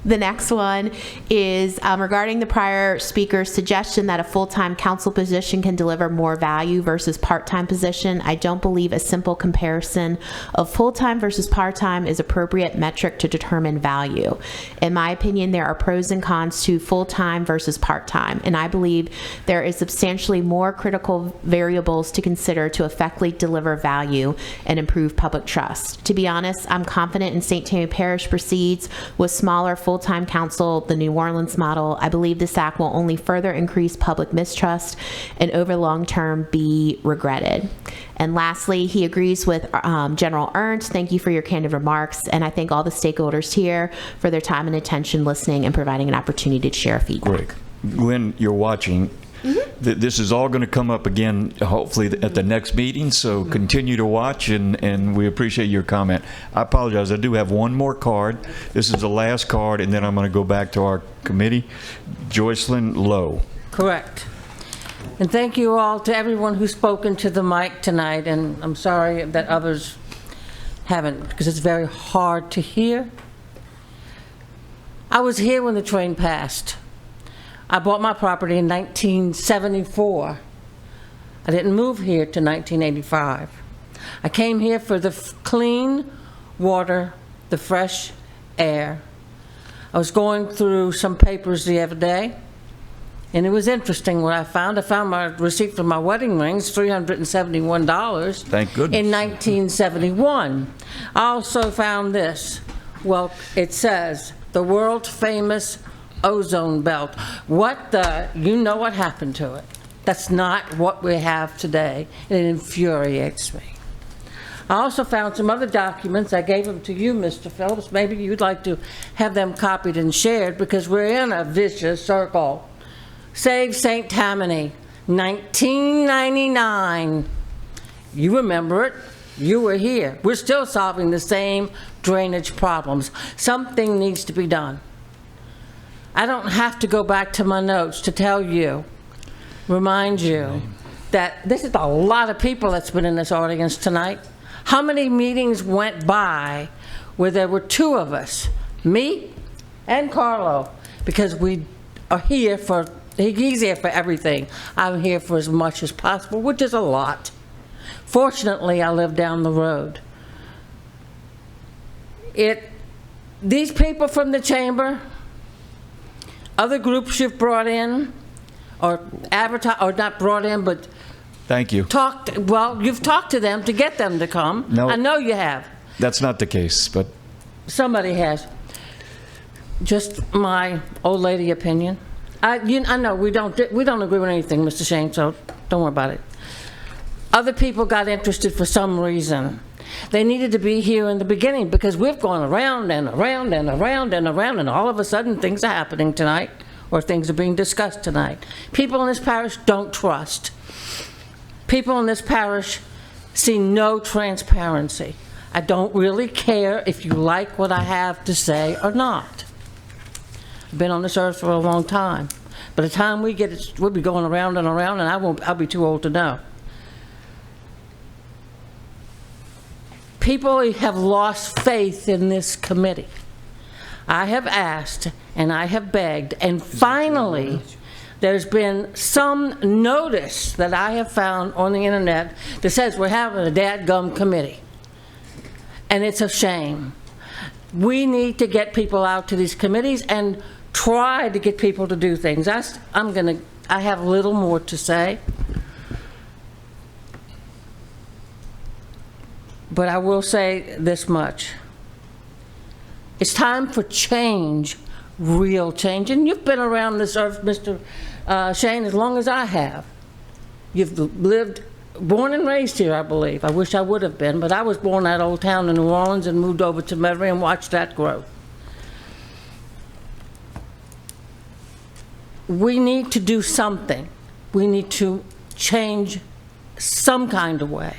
The next one is regarding the prior speaker's suggestion that a full-time council position can deliver more value versus part-time position. I don't believe a simple comparison of full-time versus part-time is appropriate metric to determine value. In my opinion, there are pros and cons to full-time versus part-time, and I believe there is substantially more critical variables to consider to effectively deliver value and improve public trust. To be honest, I'm confident in St. Tammany Parish proceeds with smaller full-time council, the New Orleans model. I believe this act will only further increase public mistrust and over long term be regretted. And lastly, he agrees with General Ernst. Thank you for your candid remarks, and I thank all the stakeholders here for their time and attention listening and providing an opportunity to share feedback. Great. Gwen, you're watching. This is all going to come up again, hopefully, at the next meeting, so continue to watch, and we appreciate your comment. I apologize. I do have one more card. This is the last card, and then I'm going to go back to our committee. Joycelyn Lowe. Correct. And thank you all to everyone who's spoken to the mic tonight, and I'm sorry that others haven't, because it's very hard to hear. I was here when the train passed. I bought my property in 1974. I didn't move here to 1985. I came here for the clean water, the fresh air. I was going through some papers the other day, and it was interesting what I found. I found my receipt for my wedding rings, $371. Thank goodness. In 1971. I also found this. Well, it says, the world famous ozone belt. You know what happened to it. That's not what we have today. It infuriates me. I also found some other documents. I gave them to you, Mr. Phillips. Maybe you'd like to have them copied and shared, because we're in a vicious circle. Save St. Tammany, 1999. You remember it. You were here. We're still solving the same drainage problems. Something needs to be done. I don't have to go back to my notes to tell you, remind you, that this is a lot of people that's been in this audience tonight. How many meetings went by where there were 2 of us, me and Carlo, because we are here for, he's here for everything. I'm here for as much as possible, which is a lot. Fortunately, I live down the road. These people from the chamber, other groups you've brought in, or advertised, or not brought in, but Thank you. you've talked to them to get them to come. No. I know you have. That's not the case, but Somebody has. Just my old lady opinion. I know we don't agree with anything, Mr. Shane, so don't worry about it. Other people got interested for some reason. They needed to be here in the beginning, because we've gone around and around and around and around, and all of a sudden things are happening tonight, or things are being discussed tonight. People in this parish don't trust. People in this parish see no transparency. I don't really care if you like what I have to say or not. I've been on this earth for a long time. By the time we get it, we'll be going around and around, and I'll be too old to know. People have lost faith in this committee. I have asked and I have begged, and finally there's been some notice that I have found on the internet that says we're having a dadgum committee. And it's a shame. We need to get people out to these committees and try to get people to do things. I have a little more to say. But I will say this much. It's time for change, real change. And you've been around this earth, Mr. Shane, as long as I have. You've lived, born and raised here, I believe. I wish I would have been, but I was born in that old town in New Orleans and moved over to Metairie and watched that grow. We need to do something. We need to change some kind of way.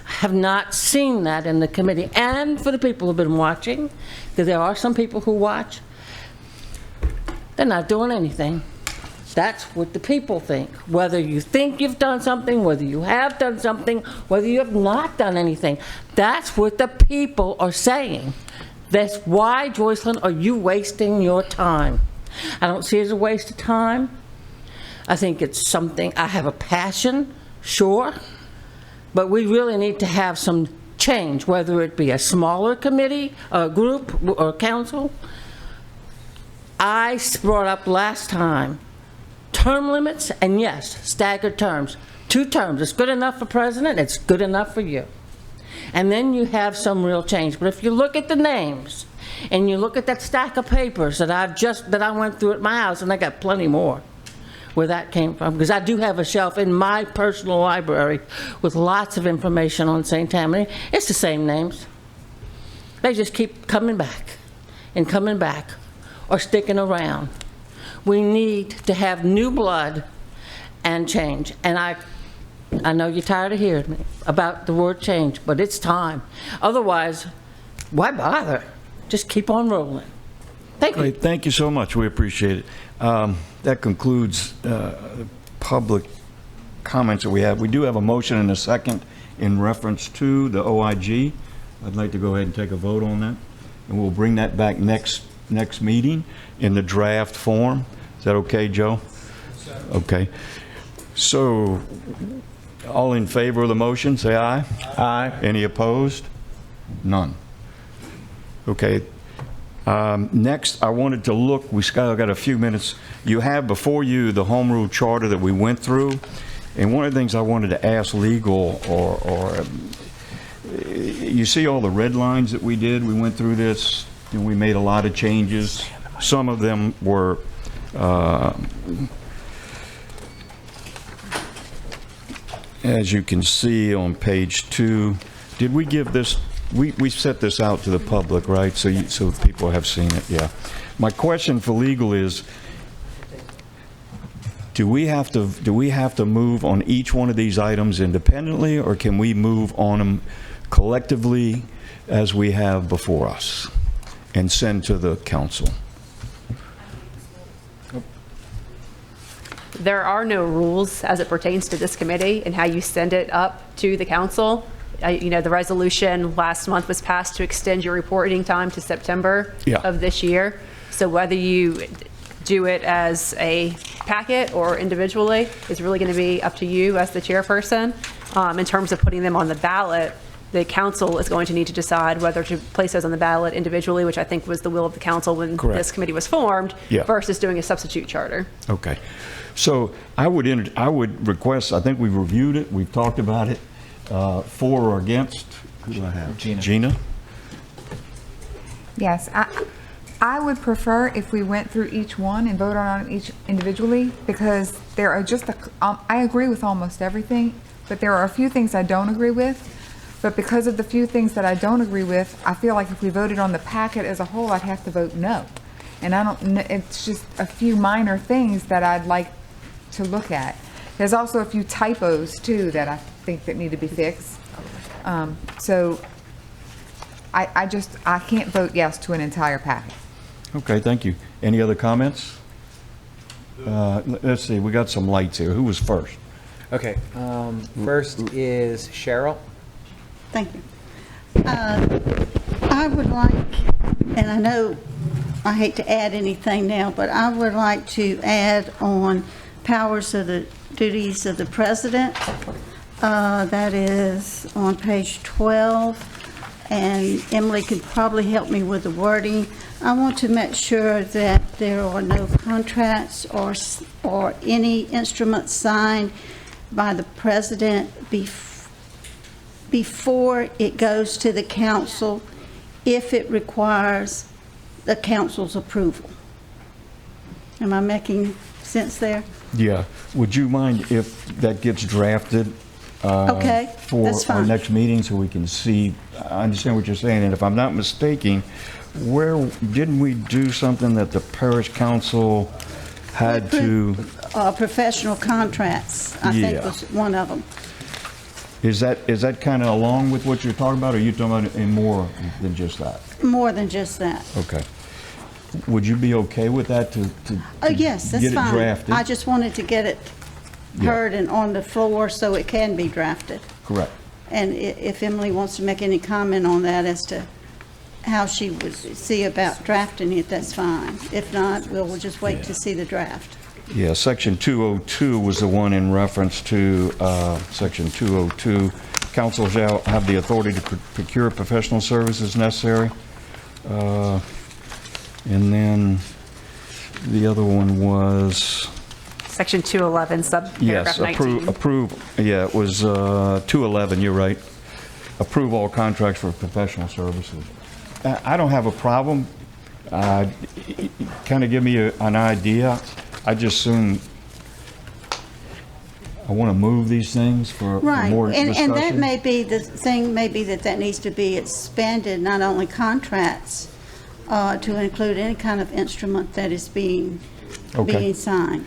I have not seen that in the committee. And for the people who've been watching, because there are some people who watch, they're not doing anything. That's what the people think. Whether you think you've done something, whether you have done something, whether you have not done anything, that's what the people are saying. That's why, Joycelyn, are you wasting your time? I don't see it as a waste of time. I think it's something, I have a passion, sure, but we really need to have some change, whether it be a smaller committee, a group, or council. I brought up last time term limits, and yes, staggered terms. 2 terms. It's good enough for president, it's good enough for you. And then you have some real change. But if you look at the names, and you look at that stack of papers that I went through at my house, and I got plenty more where that came from, because I do have a shelf in my personal library with lots of information on St. Tammany. It's the same names. They just keep coming back and coming back or sticking around. We need to have new blood and change. And I know you're tired of hearing me about the word change, but it's time. Otherwise, why bother? Just keep on rolling. Thank you. Great. Thank you so much. We appreciate it. That concludes public comments that we have. We do have a motion and a second in reference to the OIG. I'd like to go ahead and take a vote on that, and we'll bring that back next meeting in the draft form. Is that okay, Joe? Okay. So, all in favor of the motion, say aye. Aye. Any opposed? None. Okay. Next, I wanted to look, we got a few minutes. You have before you the home rule charter that we went through, and one of the things I wanted to ask legal, or you see all the red lines that we did? We went through this, and we made a lot of changes. Some of them were as you can see on page 2. Did we give this? We set this out to the public, right? So people have seen it. Yeah. My question for legal is: do we have to move on each one of these items independently, or can we move on them collectively as we have before us and send to the council? There are no rules as it pertains to this committee and how you send it up to the council. You know, the resolution last month was passed to extend your reporting time to September of this year. So whether you do it as a packet or individually is really going to be up to you as the chairperson. In terms of putting them on the ballot, the council is going to need to decide whether to place those on the ballot individually, which I think was the will of the council when this committee was formed, versus doing a substitute charter. Okay. So I would request, I think we've reviewed it, we've talked about it, for or against. Who do I have? Gina? Yes, I would prefer if we went through each one and voted on each individually, because there are just, I agree with almost everything, but there are a few things I don't agree with. But because of the few things that I don't agree with, I feel like if we voted on the packet as a whole, I'd have to vote no. And I don't, it's just a few minor things that I'd like to look at. There's also a few typos too that I think that need to be fixed. So I can't vote yes to an entire packet. Okay, thank you. Any other comments? Let's see, we got some lights here. Who was first? Okay, first is Cheryl. Thank you. I would like, and I know I hate to add anything now, but I would like to add on powers of the duties of the president. That is on page 12. and Emily could probably help me with the wording. I want to make sure that there are no contracts or any instruments signed by the president before it goes to the council, if it requires the council's approval. Am I making sense there? Yeah. Would you mind if that gets drafted Okay, for that's our fine. next meeting so we can see, I understand what you're saying, and if I'm not mistaken, didn't we do something that the parish council had to, Professional contracts, I think Yeah. was one of them. is that kind of along with what you're talking about, or are you talking about in more than just that? More than just that. Okay. Would you be okay with that to Oh, yes, that's get it fine. drafted? I just wanted to get it Yeah. heard and on the floor so it can be drafted. Correct. And if Emily wants to make any comment on that as to how she would see about drafting it, that's fine. If not, we'll just wait to see the draft. Yeah, Section 202 was the one in reference to Section 202. Council shall have the authority to procure professional services necessary. And then the other one was, Section 211, yes, subparagraph 19. approve, yeah, it was 211, you're right. Approve all contracts for professional services. I don't have a problem. Kind of give me an idea. I just soon, I want to move these things for Right, more and discussion. that may be the thing, maybe that needs to be expanded, not only contracts, to include any kind of instrument that is being signed.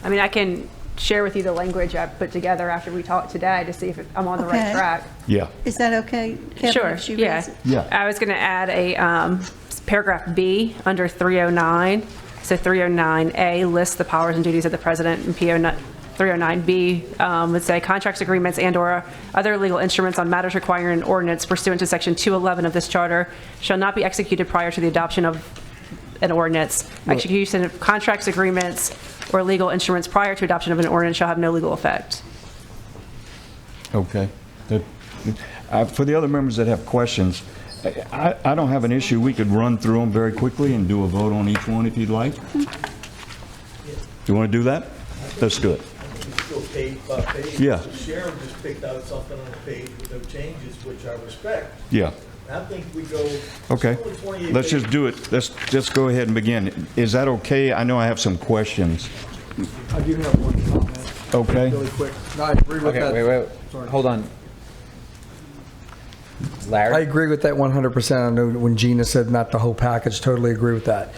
I mean, I can share with you the language I put together after we talked today to see if I'm on the right Okay. track. Yeah. Is that okay, Kevin? Sure, if she yeah. reads it? Yeah. I was going to add a paragraph B under 309. So 309A lists the powers and duties of the president, and 309B would say contracts, agreements, and/or other legal instruments on matters requiring an ordinance pursuant to Section 211 of this charter shall not be executed prior to the adoption of an ordinance. Execution of contracts, agreements, or legal instruments prior to adoption of an ordinance shall have no legal effect. Okay. For the other members that have questions, I don't have an issue. We could run through them very quickly and do a vote on each one if you'd like. You want to do that? Let's do it. Go page by page. Yeah. Sharon just picked out something on the page with no changes, which I respect. Yeah. I think we go. Okay. Only 28 Let's just do it. Let's just go ahead and begin. Is that okay? I know I have some questions. I do have one comment. Okay. Really quick. No, I agree with that. Wait. Sorry. Hold on. Larry? I agree with that 100%. I know when Gina said not the whole package, totally agree with that.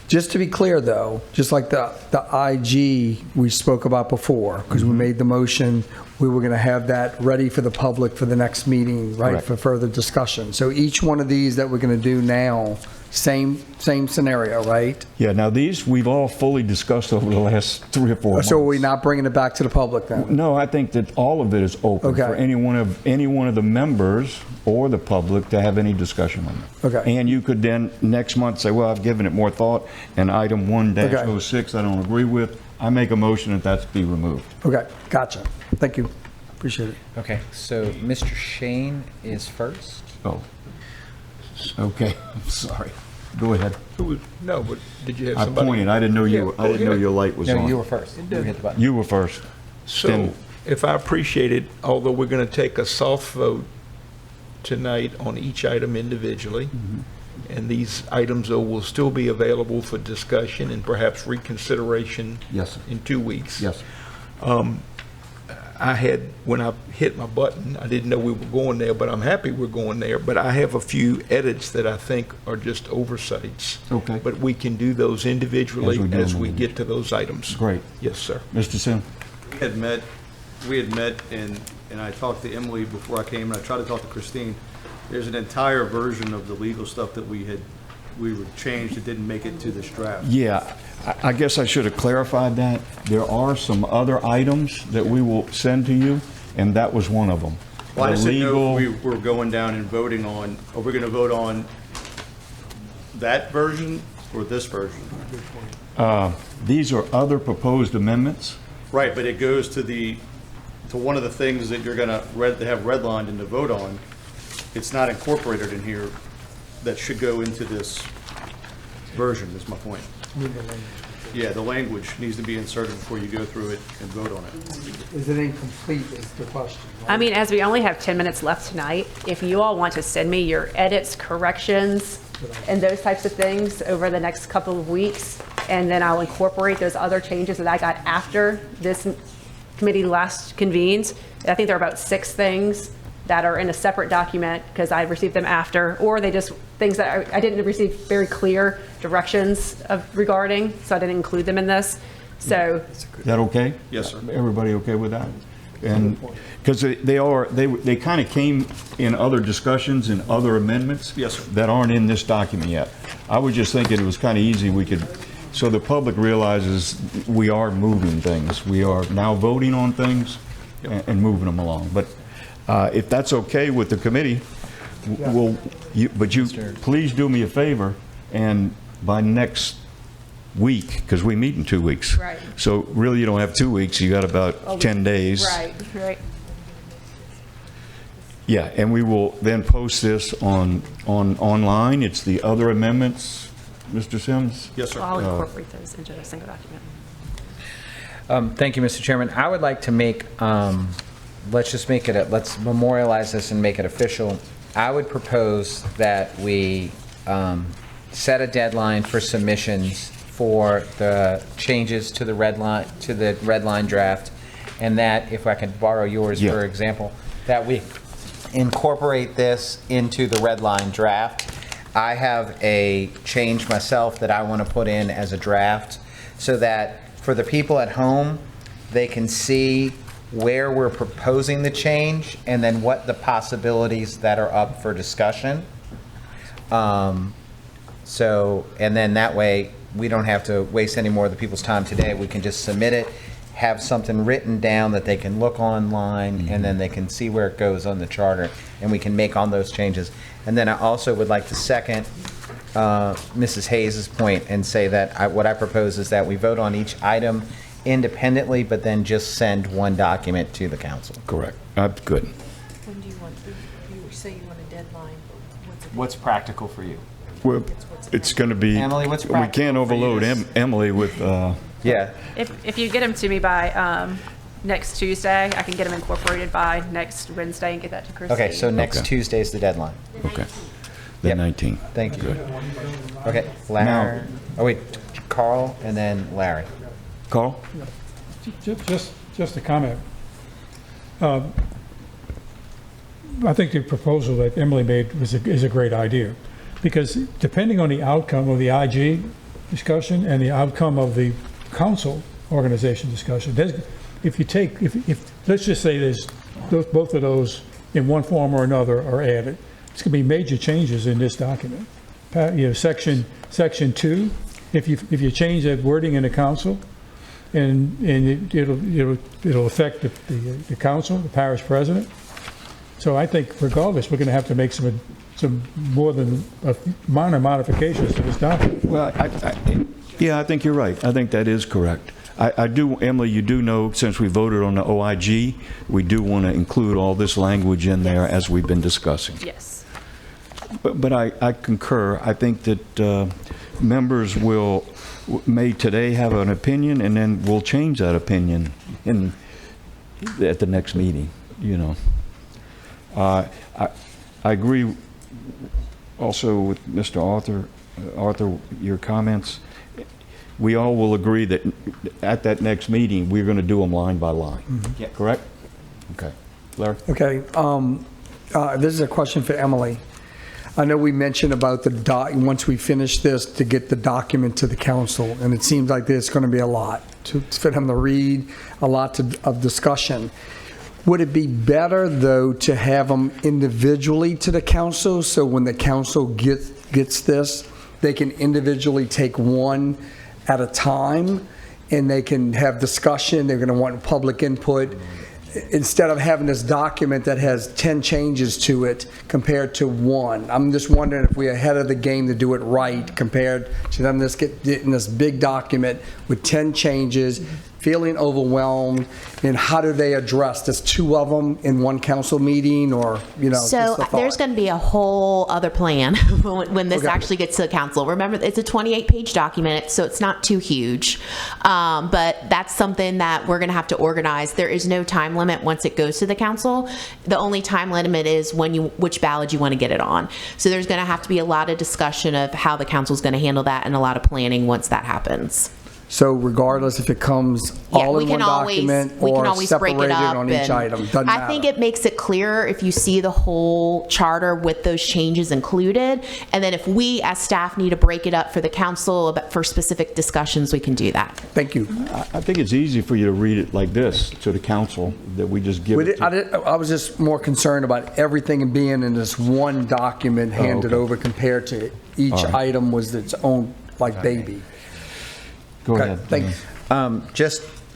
Just to be clear, though, just like the IG we spoke about before, because we made the motion, we were going to have that ready for the public for the next meeting, right, Correct. for further discussion. So each one of these that we're going to do now, same scenario, right? Yeah, now these, we've all fully discussed over the last 3 or 4 months. So are we not bringing it back to the public then? No, I think that all of it is open Okay. for any one of the members or the public to have any discussion on it. Okay. And you could then next month say, well, I've given it more thought, and item 1-06 I don't agree with. I make a motion that that's be removed. Okay, gotcha. Thank you. Appreciate it. Okay, so Mr. Shane is first. Oh. Okay, I'm sorry. Go ahead. No, but did you have I somebody? pointed. I didn't know you. Yeah, I didn't know your light was on. No, you were first. You hit the button. You were first. So, Then- if I appreciate it, although we're going to take a soft vote tonight on each item individually, and these items though will still be available for discussion and perhaps reconsideration Yes, sir. in 2 weeks. Yes. I had, when I hit my button, I didn't know we were going there, but I'm happy we're going there. But I have a few edits that I think are just oversights. Okay. But we can do those individually As we do as them we get to those items. Great. Yes, sir. Mr. Sim. We had met, and I talked to Emily before I came, and I tried to talk to Christine. There's an entire version of the legal stuff that we would change that didn't make it to this draft. Yeah, I guess I should have clarified that. There are some other items that we will send to you, and that was one of them. Well, I The just didn't know legal- if we were going down and voting on, are we going to vote on that version or this version? These are other proposed amendments. Right, but it goes to one of the things that you're going to have redlined and to vote on. it's not incorporated in here that should go into this version, is my point. Yeah, the language needs to be inserted before you go through it and vote on it. Is it incomplete is the question. I mean, as we only have 10 minutes left tonight, if you all want to send me your edits, corrections, and those types of things over the next couple of weeks, and then I'll incorporate those other changes that I got after this committee last convened. I think there are about 6 things that are in a separate document because I received them after, or they just, things that I didn't receive very clear directions regarding, so I didn't include them in this. So. Is that okay? Yes, sir. Everybody okay with that? And, because they kind of came in other discussions and other amendments. Yes, sir. That aren't in this document yet. I was just thinking it was kind of easy, we could, so the public realizes we are moving things. We are now voting on things and moving them along. But if that's okay with the committee, please do me a favor, and by next week, because we meet in 2 weeks. Right. So really you don't have 2 weeks, you got about 10 days. Right. Yeah, and we will then post this online. It's the other amendments, Mr. Sims? Yes, sir. I'll incorporate those into a single document. Thank you, Mr. Chairman. I would like to make, let's memorialize this and make it official. I would propose that we set a deadline for submissions for the changes to the red line draft, and that, if I could borrow yours for example, that we incorporate this into the red line draft. I have a change myself that I want to put in as a draft so that for the people at home, they can see where we're proposing the change and then what the possibilities that are up for discussion. And then that way we don't have to waste any more of the people's time today. We can just submit it, have something written down that they can look online, and then they can see where it goes on the charter, and we can make all those changes. And then I also would like to second Mrs. Hayes' point and say that what I propose is that we vote on each item independently, but then just send one document to the council. Correct. Good. When do you want, you say you want a deadline? What's practical for you? Well, it's going to be, Emily, what's we can't practical for you? overload Emily with, Yeah. If you get them to me by next Tuesday, I can get them incorporated by next Wednesday and get that to Christine. Okay, so next Tuesday is the deadline. okay, the 19th. Thank you. Good. Okay, Larry. Oh, wait, Carl and then Larry. Carl? Just a comment. I think the proposal that Emily made is a great idea, because depending on the outcome of the IG discussion and the outcome of the council organization discussion, if let's just say both of those in one form or another are added, it's going to be major changes in this document. Section 2, if you change that wording in the council, and it'll affect the council, the parish president. So I think regardless, we're going to have to make some more than minor modifications to this document. Well, I think you're right. I think that is correct. I do, Emily, you do know, since we voted on the OIG, we do want to include all this language in there as we've been discussing. Yes. But I concur. I think that members may today have an opinion, and then we'll change that opinion at the next meeting, I agree also with Mr. Arthur, your comments. We all will agree that at that next meeting, we're going to do them line by line. Mm-hmm. Yeah. Correct? Okay. Larry? Okay. This is a question for Emily. I know we mentioned about once we finish this, to get the document to the council, and it seems like there's going to be a lot for them to read, a lot of discussion. Would it be better, though, to have them individually to the council, so when the council gets this, they can individually take one at a time, and they can have discussion? They're going to want public input, instead of having this document that has 10 changes to it compared to one. I'm just wondering if we're ahead of the game to do it right compared to them getting this big document with 10 changes, feeling overwhelmed, and how do they address this? 2 of them in one council meeting, or, you know, So just a thought. there's going to be a whole other plan when this Okay. actually gets to the council. Remember, it's a 28-page document, so it's not too huge. But that's something that we're going to have to organize. There is no time limit once it goes to the council. The only time limit is which ballot you want to get it on. So there's going to have to be a lot of discussion of how the council's going to handle that and a lot of planning once that happens. So regardless if it comes all in one document we can or always break it separated up on each and item, doesn't matter. I think it makes it clearer if you see the whole charter with those changes included, and then if we as staff need to break it up for the council for specific discussions, we can do that. Thank you. I think it's easy for you to read it like this to the council, that we just give it to. I was just more concerned about everything being in this one document handed okay. over compared to each All right. item was its own, like, baby. Go Okay, ahead. thanks.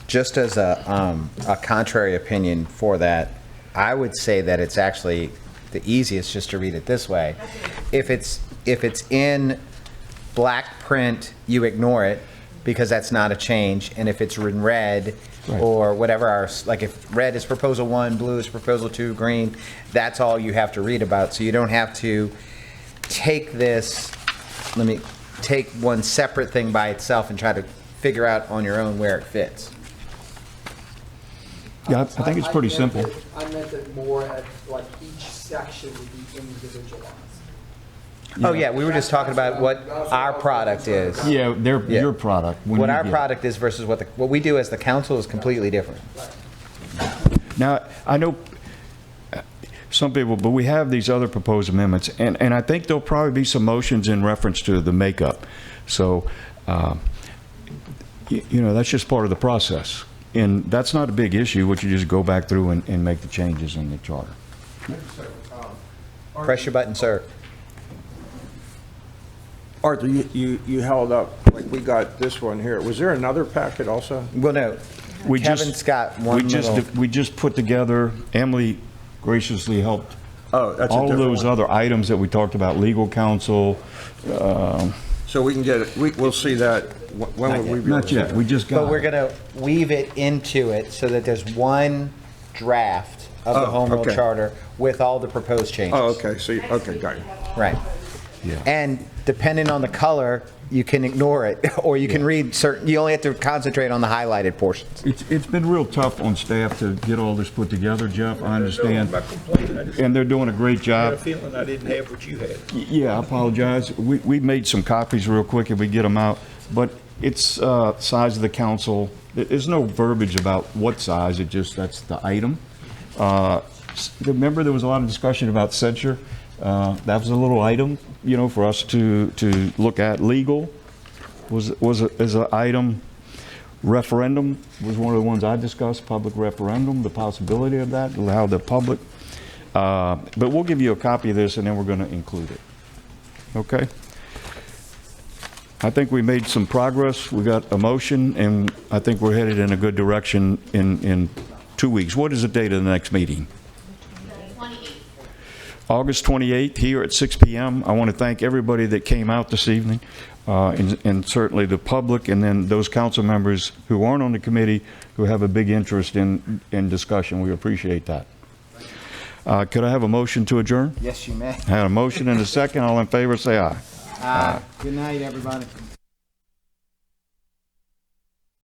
Just as a contrary opinion for that, I would say that it's actually the easiest just to read it this way. If it's in black print, you ignore it because that's not a change. And if it's in red or whatever, like if red is proposal 1, blue is proposal 2, green, that's all you have to read about. So you don't have to take this, take one separate thing by itself and try to figure out on your own where it fits. Yeah, I think it's pretty simple. I meant it more at, like, each section would be individualized. Oh, yeah, we were just talking about what our product is. Yeah, your product. when What you our get it. product is versus what we do as the council is completely different. Now, I know some people, but we have these other proposed amendments, and I think there'll probably be some motions in reference to the makeup. So, you know, that's just part of the process. And that's not a big issue, which you just go back through and make the changes in the charter. Press your button, sir. Arthur, you held up, like, we got this one here. Was there another packet also? Well, no. Kevin's got one We just put together, Emily graciously helped Oh, that's a all of different those one. other items that we talked about, legal counsel. So we can get it, we'll see that, when will we be able Not to see yet, that? we just got But we're it. going to weave it into it so that there's one draft of the Oh, home rule okay. charter with all the proposed changes. Oh, okay, so, okay, got it. Right. Yeah. And depending on the color, you can ignore it, or you can read certain, you only have to concentrate on the highlighted portions. It's been real tough on staff to get all this put together, Jeff, I understand. And they're doing a great I had a job. feeling I didn't have what you had. Yeah, I apologize. We made some copies real quick and we get them out, but it's size of the council. There's no verbiage about what size, that's the item. Remember there was a lot of discussion about censure? That was a little item, you know, for us to look at. Legal is an item. Referendum was one of the ones I discussed, public referendum, the possibility of that, allow the public. But we'll give you a copy of this and then we're going to include it. Okay? I think we made some progress. We got a motion and I think we're headed in a good direction in 2 weeks. What is the date of the next meeting? August 28th here at 6 p.m. I want to thank everybody that came out this evening, and certainly the public, and then those council members who aren't on the committee who have a big interest in discussion. We appreciate that. Could I have a motion to adjourn? Yes, you may. I had a motion and a second. All in favor, say aye. Good night, everybody.